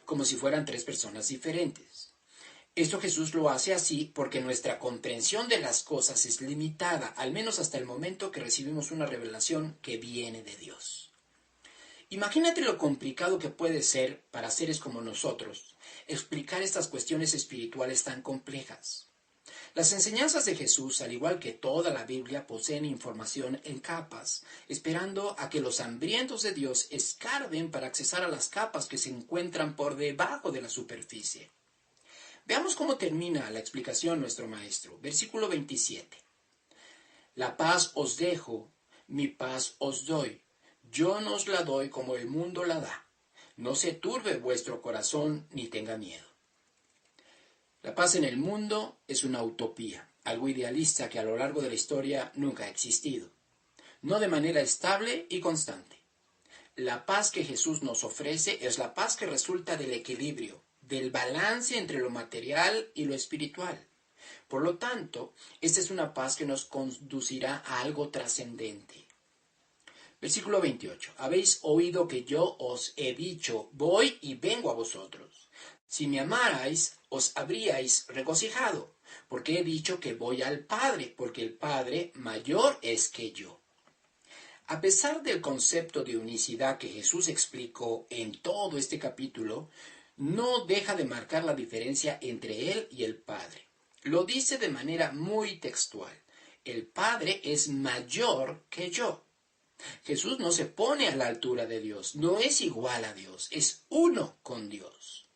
como si fueran 3 personas diferentes. Esto Jesús lo hace así porque nuestra comprensión de las cosas es limitada, al menos hasta el momento que recibimos una revelación que viene de Dios. Imagínate lo complicado que puede ser para seres como nosotros explicar estas cuestiones espirituales tan complejas. Las enseñanzas de Jesús, al igual que toda la Biblia, poseen información en capas, esperando a que los hambrientos de Dios escarben para accesar a las capas que se encuentran por debajo de la superficie. Veamos cómo termina la explicación nuestro maestro. Versículo 27. La paz os dejo, mi paz os doy. Yo no os la doy como el mundo la da. No se turbe vuestro corazón ni tenga miedo. La paz en el mundo es una utopía, algo idealista que a lo largo de la historia nunca ha existido, no de manera estable y constante. La paz que Jesús nos ofrece es la paz que resulta del equilibrio, del balance entre lo material y lo espiritual. Por lo tanto, esta es una paz que nos conducirá a algo trascendente. Versículo 28. Habéis oído que yo os he dicho, voy y vengo a vosotros. Si me amarais, os habríais regocijado, porque he dicho que voy al Padre, porque el Padre mayor es que yo. A pesar del concepto de unicidad que Jesús explicó en todo este capítulo, no deja de marcar la diferencia entre Él y el Padre. Lo dice de manera muy textual. El Padre es mayor que yo. Jesús no se pone a la altura de Dios, no es igual a Dios, es uno con Dios,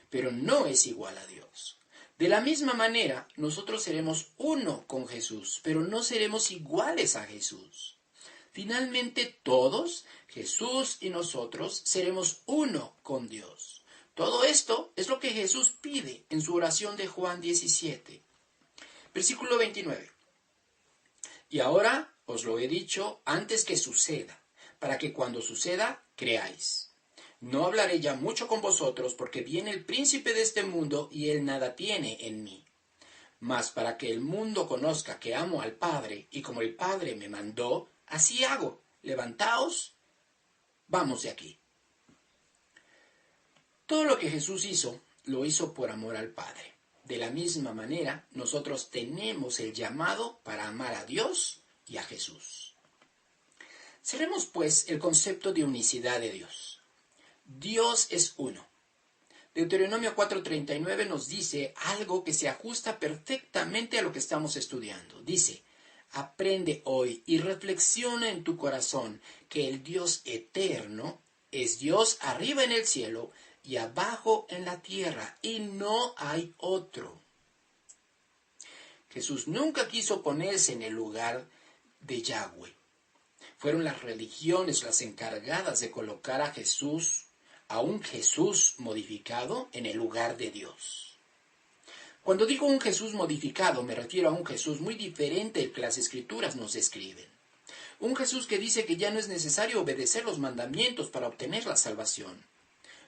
pero no es igual a Dios. De la misma manera, nosotros seremos uno con Jesús, pero no seremos iguales a Jesús. Finalmente, todos, Jesús y nosotros, seremos uno con Dios. Todo esto es lo que Jesús pide en su oración de Juan 17. Versículo 29. Y ahora os lo he dicho antes que suceda, para que cuando suceda, creáis. No hablaré ya mucho con vosotros, porque viene el príncipe de este mundo, y él nada tiene en mí. Mas para que el mundo conozca que amo al Padre, y como el Padre me mandó, así hago. Levantaos, vamos de aquí. Todo lo que Jesús hizo, lo hizo por amor al Padre. De la misma manera, nosotros tenemos el llamado para amar a Dios y a Jesús. Cerremos, pues, el concepto de unicidad de Dios. Dios es uno. Deuteronomio 4:39 nos dice algo que se ajusta perfectamente a lo que estamos estudiando. Dice, aprende hoy y reflexiona en tu corazón que el Dios eterno es Dios arriba en el cielo y abajo en la tierra, y no hay otro. Jesús nunca quiso ponerse en el lugar de Yahweh. Fueron las religiones las encargadas de colocar a un Jesús modificado en el lugar de Dios. Cuando digo un Jesús modificado, me refiero a un Jesús muy diferente del que las Escrituras nos describen. Un Jesús que dice que ya no es necesario obedecer los mandamientos para obtener la salvación.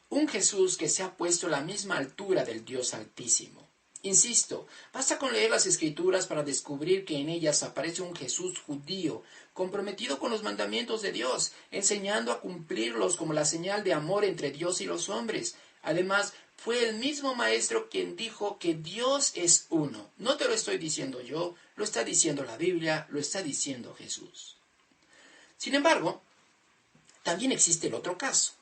Un Jesús que se ha puesto a la misma altura del Dios Altísimo. Insisto, basta con leer las Escrituras para descubrir que en ellas aparece un Jesús judío, comprometido con los mandamientos de Dios, enseñando a cumplirlos como la señal de amor entre Dios y los hombres. Además, fue el mismo Maestro quien dijo que Dios es uno. No te lo estoy diciendo yo, lo está diciendo la Biblia, lo está diciendo Jesús. Sin embargo, también existe el otro caso.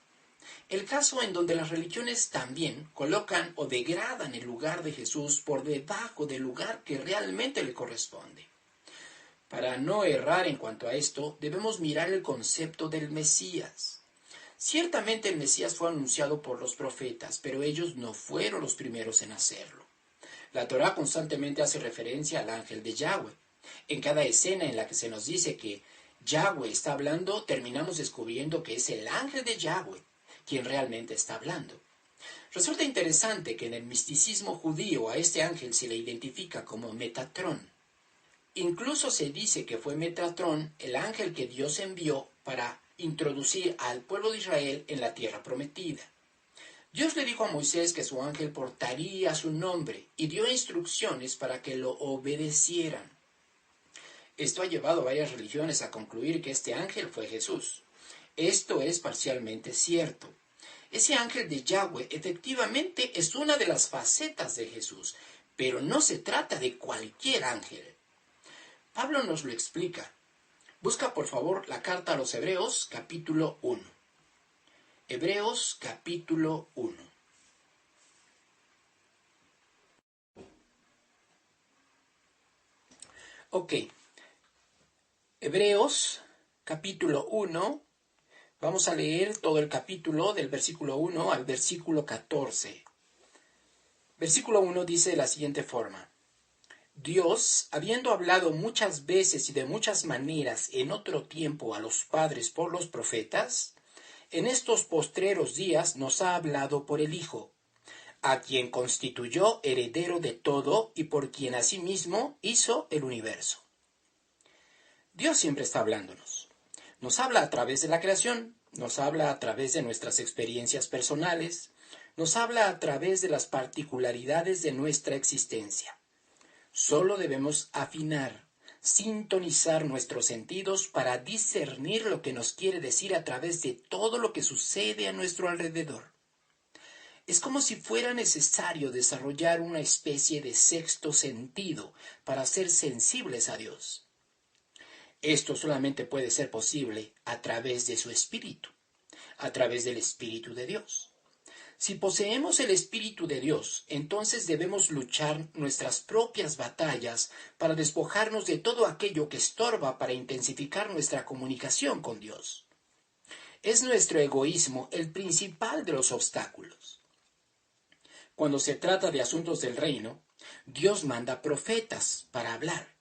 El caso en donde las religiones también colocan o degradan el lugar de Jesús por debajo del lugar que realmente le corresponde. Para no errar en cuanto a esto, debemos mirar el concepto del Mesías. Ciertamente el Mesías fue anunciado por los profetas, pero ellos no fueron los primeros en hacerlo. La Torá constantemente hace referencia al ángel de Yahweh. En cada escena en la que se nos dice que Yahweh está hablando, terminamos descubriendo que es el ángel de Yahweh quien realmente está hablando. Resulta interesante que en el misticismo judío a este ángel se le identifica como Metatrón. Incluso se dice que fue Metatrón el ángel que Dios envió para introducir al pueblo de Israel en la tierra prometida. Dios le dijo a Moisés que su ángel portaría su nombre y dio instrucciones para que lo obedecieran. Esto ha llevado a varias religiones a concluir que este ángel fue Jesús. Esto es parcialmente cierto. Ese ángel de Yahweh efectivamente es una de las facetas de Jesús, pero no se trata de cualquier ángel. Pablo nos lo explica. Busca por favor la carta a los Hebreos capítulo 1. Hebreos capítulo 1. Ok, Hebreos capítulo 1, vamos a leer todo el capítulo del versículo 1 al versículo 14. Versículo 1 dice de la siguiente forma: Dios, habiendo hablado muchas veces y de muchas maneras en otro tiempo a los padres por los profetas, en estos postreros días nos ha hablado por el Hijo, a quien constituyó heredero de todo y por quien asimismo hizo el universo. Dios siempre está hablándonos. Nos habla a través de la creación, nos habla a través de nuestras experiencias personales, nos habla a través de las particularidades de nuestra existencia. Solo debemos afinar, sintonizar nuestros sentidos para discernir lo que nos quiere decir a través de todo lo que sucede a nuestro alrededor. Es como si fuera necesario desarrollar una especie de sexto sentido para ser sensibles a Dios. Esto solamente puede ser posible a través de su Espíritu, a través del Espíritu de Dios. Si poseemos el Espíritu de Dios, entonces debemos luchar nuestras propias batallas para despojarnos de todo aquello que estorba para intensificar nuestra comunicación con Dios. Es nuestro egoísmo el principal de los obstáculos. Cuando se trata de asuntos del reino, Dios manda profetas para hablar.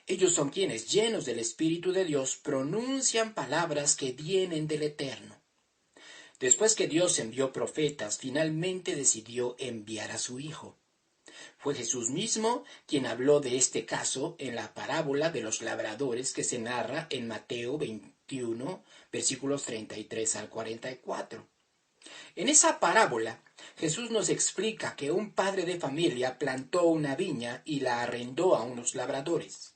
Ellos son quienes, llenos del Espíritu de Dios, pronuncian palabras que vienen del Eterno. Después que Dios envió profetas, finalmente decidió enviar a su Hijo. Fue Jesús mismo quien habló de este caso en la parábola de los labradores que se narra en Mateo 21, versículos 33 al 44. En esa parábola, Jesús nos explica que un padre de familia plantó una viña y la arrendó a unos labradores.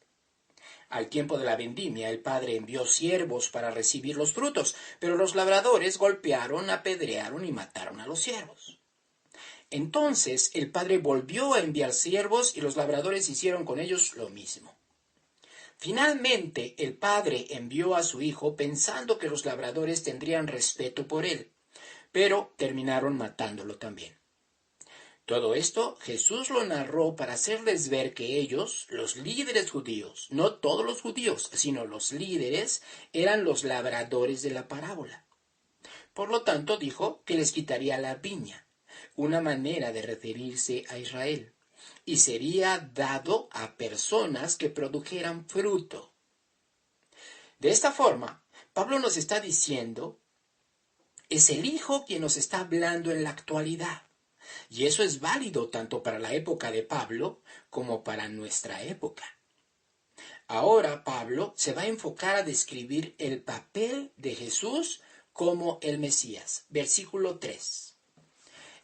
Al tiempo de la vendimia, el padre envió siervos para recibir los frutos, pero los labradores golpearon, apedrearon y mataron a los siervos. Entonces el padre volvió a enviar siervos y los labradores hicieron con ellos lo mismo. Finalmente el padre envió a su hijo pensando que los labradores tendrían respeto por él, pero terminaron matándolo también. Todo esto Jesús lo narró para hacerles ver que ellos, los líderes judíos, no todos los judíos, sino los líderes, eran los labradores de la parábola. Por lo tanto, dijo que les quitaría la viña, una manera de referirse a Israel, y sería dado a personas que produjeran fruto. De esta forma, Pablo nos está diciendo, es el Hijo quien nos está hablando en la actualidad. Y eso es válido tanto para la época de Pablo como para nuestra época. Ahora Pablo se va a enfocar a describir el papel de Jesús como el Mesías. Versículo 3.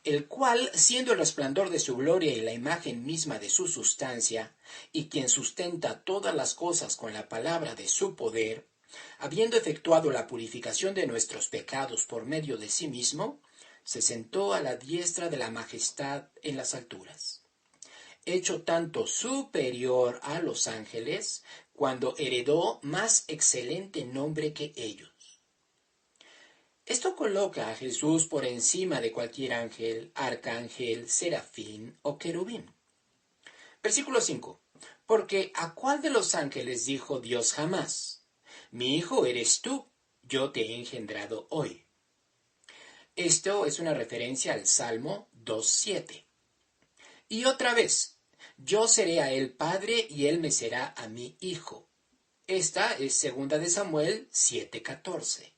El cual, siendo el resplandor de su gloria y la imagen misma de su sustancia, y quien sustenta todas las cosas con la palabra de su poder, habiendo efectuado la purificación de nuestros pecados por medio de sí mismo, se sentó a la diestra de la majestad en las alturas, hecho tanto superior a los ángeles, cuando heredó más excelente nombre que ellos. Esto coloca a Jesús por encima de cualquier ángel, arcángel, serafín o querubín. Versículo 5. Porque ¿a cuál de los ángeles dijo Dios jamás? Mi hijo eres tú, yo te he engendrado hoy. Esto es una referencia al Salmo 2:7. Y otra vez, yo seré a él padre y él me será a mí hijo. Esta es 2 de Samuel 7:14.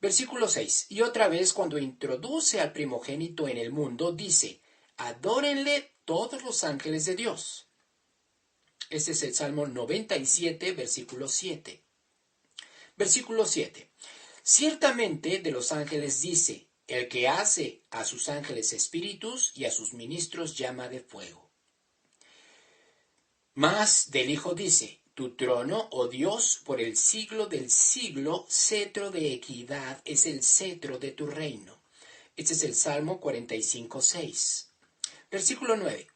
Versículo 6. Y otra vez cuando introduce al primogénito en el mundo, dice, adórenle todos los ángeles de Dios. Este es el Salmo 97, versículo 7. Versículo 7. Ciertamente de los ángeles dice, el que hace a sus ángeles espíritus y a sus ministros llama de fuego. Mas del Hijo dice, tu trono, oh Dios, por el siglo del siglo, cetro de equidad es el cetro de tu reino. Este es el Salmo 45:6. Versículo 9.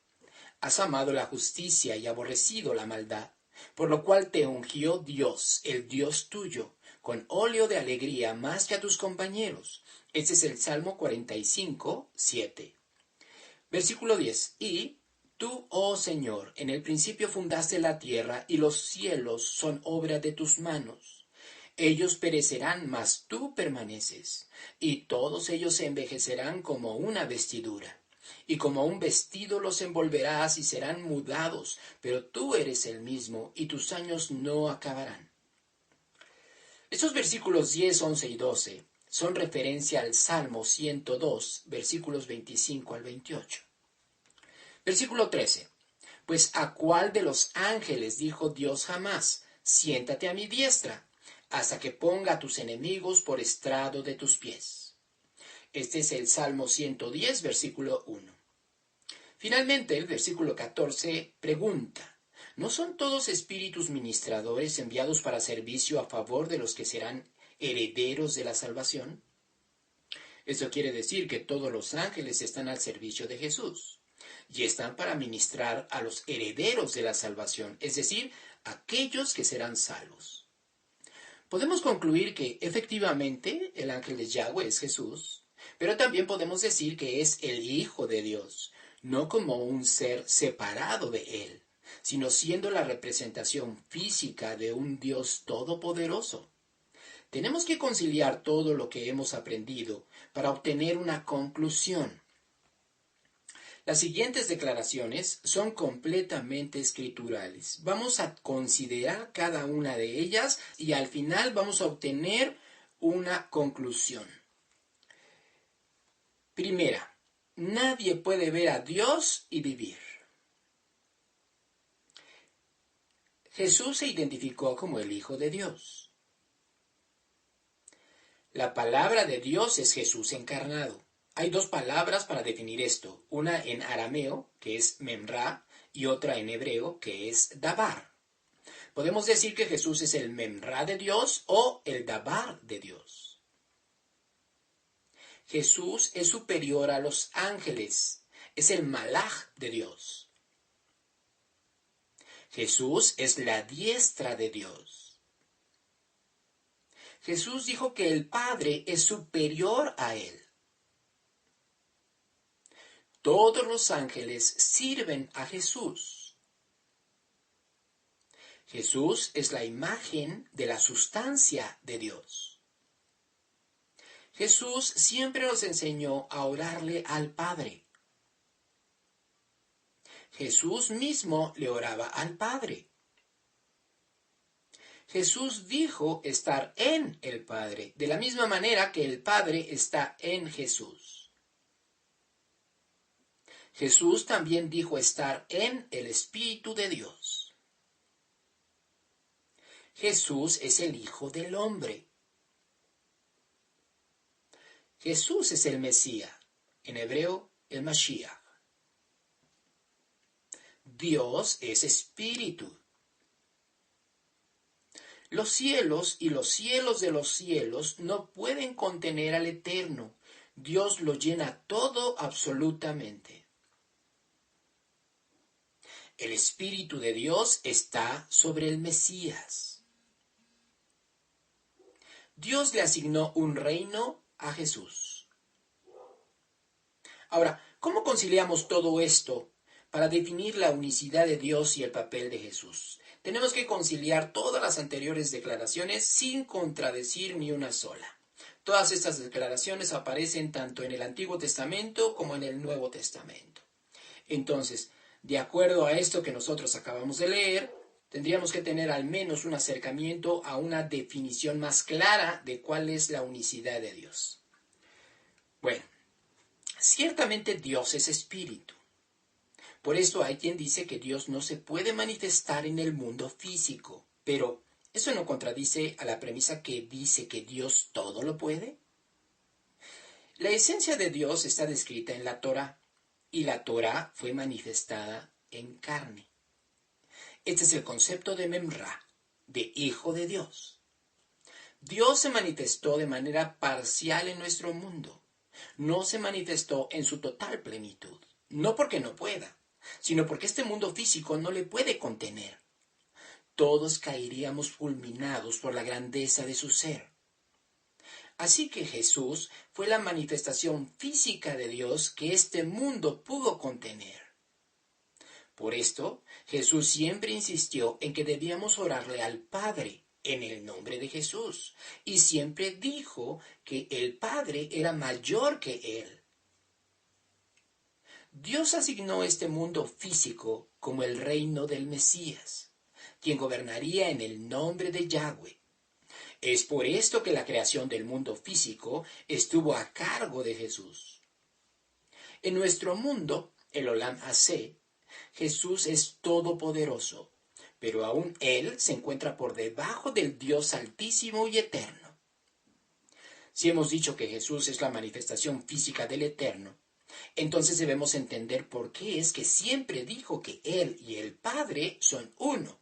Has amado la justicia y aborrecido la maldad, por lo cual te ungió Dios, el Dios tuyo, con óleo de alegría más que a tus compañeros. Este es el Salmo 45:7. Versículo 10. Y Tú, oh Señor, en el principio fundaste la tierra y los cielos son obra de tus manos. Ellos perecerán, mas tú permaneces, y todos ellos se envejecerán como una vestidura. Y como un vestido los envolverás y serán mudados, pero tú eres el mismo, y tus años no acabarán. Estos versículos 10, 11 y 12 son referencia al Salmo 102, versículos 25 al 28. Versículo 13. Pues a cuál de los ángeles dijo Dios jamás, siéntate a mi diestra, hasta que ponga a tus enemigos por estrado de tus pies. Este es el Salmo 110, versículo 1. Finalmente, el versículo 14 pregunta, ¿no son todos espíritus ministradores enviados para servicio a favor de los que serán herederos de la salvación? Eso quiere decir que todos los ángeles están al servicio de Jesús y están para ministrar a los herederos de la salvación, es decir, aquellos que serán salvos. Podemos concluir que efectivamente el ángel de Yahweh es Jesús, pero también podemos decir que es el Hijo de Dios, no como un ser separado de él, sino siendo la representación física de un Dios todopoderoso. Tenemos que conciliar todo lo que hemos aprendido para obtener una conclusión. Las siguientes declaraciones son completamente escriturales. Vamos a considerar cada una de ellas y al final vamos a obtener una conclusión. Primera, nadie puede ver a Dios y vivir. Jesús se identificó como el Hijo de Dios. La palabra de Dios es Jesús encarnado. Hay dos palabras para definir esto, una en arameo, que es memra, y otra en hebreo, que es dabar. Podemos decir que Jesús es el memra de Dios o el dabar de Dios. Jesús es superior a los ángeles, es el malaj de Dios. Jesús es la diestra de Dios. Jesús dijo que el Padre es superior a él. Todos los ángeles sirven a Jesús. Jesús es la imagen de la sustancia de Dios. Jesús siempre nos enseñó a orarle al Padre. Jesús mismo le oraba al Padre. Jesús dijo estar en el Padre, de la misma manera que el Padre está en Jesús. Jesús también dijo estar en el Espíritu de Dios. Jesús es el Hijo del Hombre. Jesús es el Mesías, en hebreo el Mashiach. Dios es Espíritu. Los cielos y los cielos de los cielos no pueden contener al Eterno. Dios lo llena todo absolutamente. El Espíritu de Dios está sobre el Mesías. Dios le asignó un reino a Jesús. Ahora, ¿cómo conciliamos todo esto para definir la unicidad de Dios y el papel de Jesús? Tenemos que conciliar todas las anteriores declaraciones sin contradecir ni una sola. Todas estas declaraciones aparecen tanto en el Antiguo Testamento como en el Nuevo Testamento. Entonces, de acuerdo a esto que nosotros acabamos de leer, tendríamos que tener al menos un acercamiento a una definición más clara de cuál es la unicidad de Dios. Bueno, ciertamente Dios es espíritu. Por esto hay quien dice que Dios no se puede manifestar en el mundo físico, pero ¿eso no contradice a la premisa que dice que Dios todo lo puede? La esencia de Dios está descrita en la Torá, y la Torá fue manifestada en carne. Este es el concepto de Memra, de Hijo de Dios. Dios se manifestó de manera parcial en nuestro mundo. No se manifestó en su total plenitud. No porque no pueda, sino porque este mundo físico no le puede contener. Todos caeríamos fulminados por la grandeza de su ser. Así que Jesús fue la manifestación física de Dios que este mundo pudo contener. Por esto, Jesús siempre insistió en que debíamos orarle al Padre en el nombre de Jesús, y siempre dijo que el Padre era mayor que él. Dios asignó este mundo físico como el reino del Mesías, quien gobernaría en el nombre de Yahweh. Es por esto que la creación del mundo físico estuvo a cargo de Jesús. En nuestro mundo, el Olam Hasé, Jesús es todopoderoso, pero aún Él se encuentra por debajo del Dios altísimo y eterno. Si hemos dicho que Jesús es la manifestación física del Eterno, entonces debemos entender por qué es que siempre dijo que Él y el Padre son uno.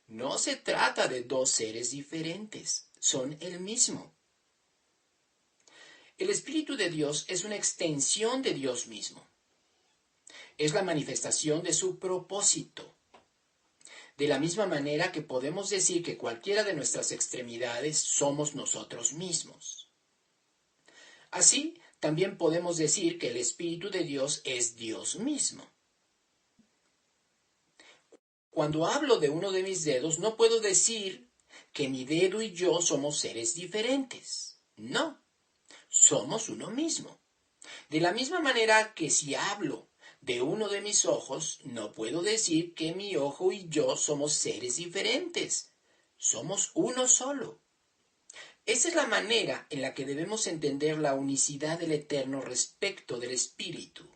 No se trata de dos seres diferentes, son el mismo. El Espíritu de Dios es una extensión de Dios mismo. Es la manifestación de su propósito. De la misma manera que podemos decir que cualquiera de nuestras extremidades somos nosotros mismos. Así, también podemos decir que el Espíritu de Dios es Dios mismo. Cuando hablo de uno de mis dedos, no puedo decir que mi dedo y yo somos seres diferentes. No, somos uno mismo. De la misma manera que si hablo de uno de mis ojos, no puedo decir que mi ojo y yo somos seres diferentes. Somos uno solo. Esa es la manera en la que debemos entender la unicidad del Eterno respecto del Espíritu.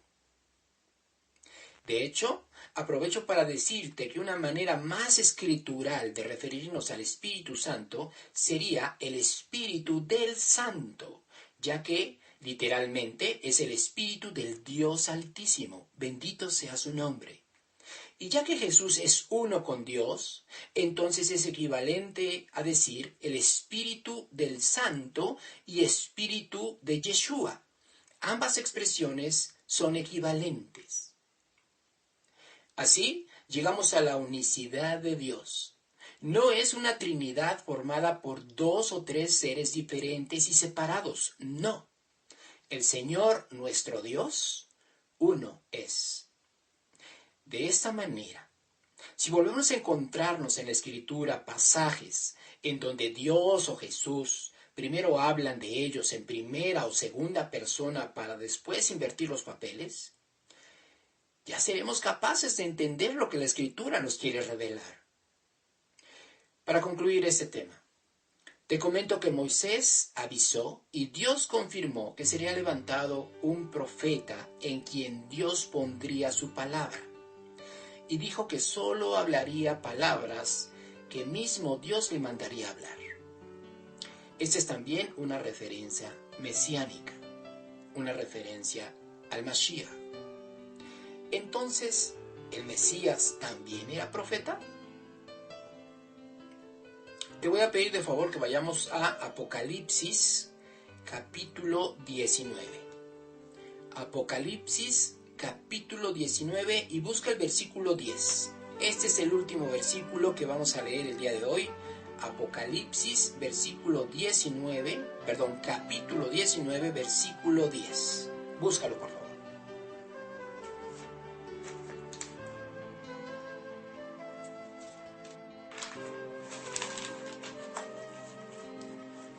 De hecho, aprovecho para decirte que una manera más escritural de referirnos al Espíritu Santo sería el Espíritu del Santo, ya que literalmente es el Espíritu del Dios Altísimo. Bendito sea su nombre. Y ya que Jesús es uno con Dios, entonces es equivalente a decir el Espíritu del Santo y Espíritu de Yeshua. Ambas expresiones son equivalentes. Así, llegamos a la unicidad de Dios. No es una trinidad formada por dos o tres seres diferentes y separados, no. El Señor, nuestro Dios, uno es. De esta manera, si volvemos a encontrarnos en la Escritura pasajes en donde Dios o Jesús primero hablan de ellos en primera o segunda persona para después invertir los papeles, ya seremos capaces de entender lo que la Escritura nos quiere revelar. Para concluir este tema, te comento que Moisés avisó y Dios confirmó que sería levantado un profeta en quien Dios pondría su palabra. Y dijo que solo hablaría palabras que mismo Dios le mandaría hablar. Esta es también una referencia mesiánica, una referencia al Mashiach. Entonces, ¿el Mesías también era profeta? Te voy a pedir de favor que vayamos a Apocalipsis capítulo 19. Apocalipsis capítulo 19 y busca el versículo 10. Este es el último versículo que vamos a leer el día de hoy. Apocalipsis capítulo 19, versículo 10. Búscalo, por favor.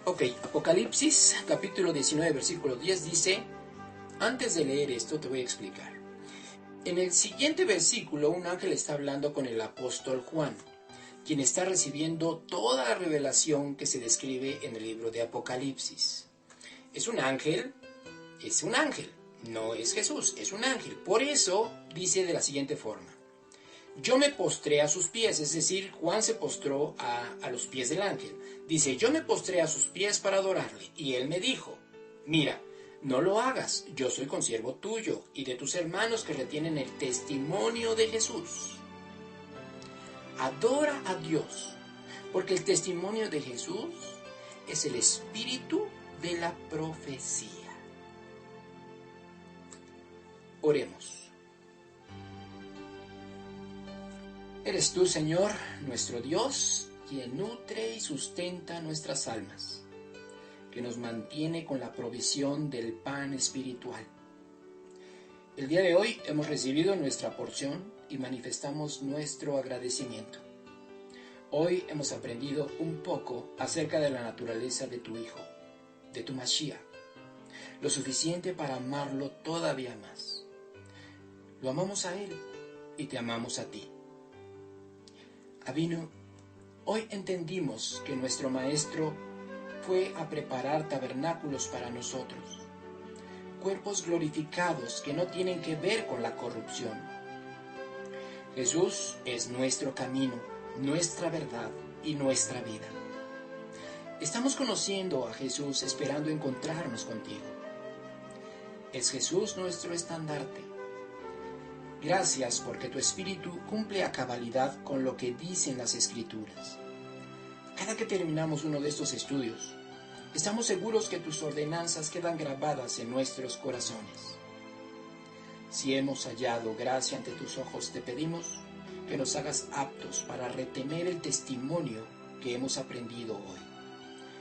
Ok, Apocalipsis capítulo 19, versículo 10 dice: antes de leer esto te voy a explicar. En el siguiente versículo un ángel está hablando con el apóstol Juan, quien está recibiendo toda la revelación que se describe en el libro de Apocalipsis. Es un ángel, no es Jesús, es un ángel. Por eso dice de la siguiente forma: yo me postré a sus pies, es decir, Juan se postró a los pies del ángel. Dice, yo me postré a sus pies para adorarle, y él me dijo, mira, no lo hagas, yo soy consiervo tuyo y de tus hermanos que retienen el testimonio de Jesús. Adora a Dios, porque el testimonio de Jesús es el espíritu de la profecía. Oremos. Eres tú, Señor, nuestro Dios, quien nutre y sustenta nuestras almas, que nos mantiene con la provisión del pan espiritual. El día de hoy hemos recibido nuestra porción y manifestamos nuestro agradecimiento. Hoy hemos aprendido un poco acerca de la naturaleza de tu Hijo, de tu Mashiach, lo suficiente para amarlo todavía más. Lo amamos a Él y te amamos a ti. Avinu, hoy entendimos que nuestro Maestro fue a preparar tabernáculos para nosotros, cuerpos glorificados que no tienen que ver con la corrupción. Jesús es nuestro camino, nuestra verdad y nuestra vida. Estamos conociendo a Jesús esperando encontrarnos contigo. Es Jesús nuestro estandarte. Gracias porque tu Espíritu cumple a cabalidad con lo que dicen las Escrituras. Cada que terminamos uno de estos estudios, estamos seguros que tus ordenanzas quedan grabadas en nuestros corazones. Si hemos hallado gracia ante tus ojos, te pedimos que nos hagas aptos para retener el testimonio que hemos aprendido hoy,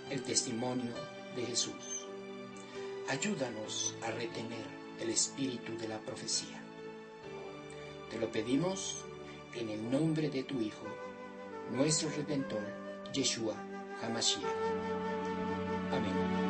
el testimonio de Jesús. Ayúdanos a retener el espíritu de la profecía. Te lo pedimos en el nombre de tu Hijo, nuestro Redentor, Yeshua HaMashiach. Amén.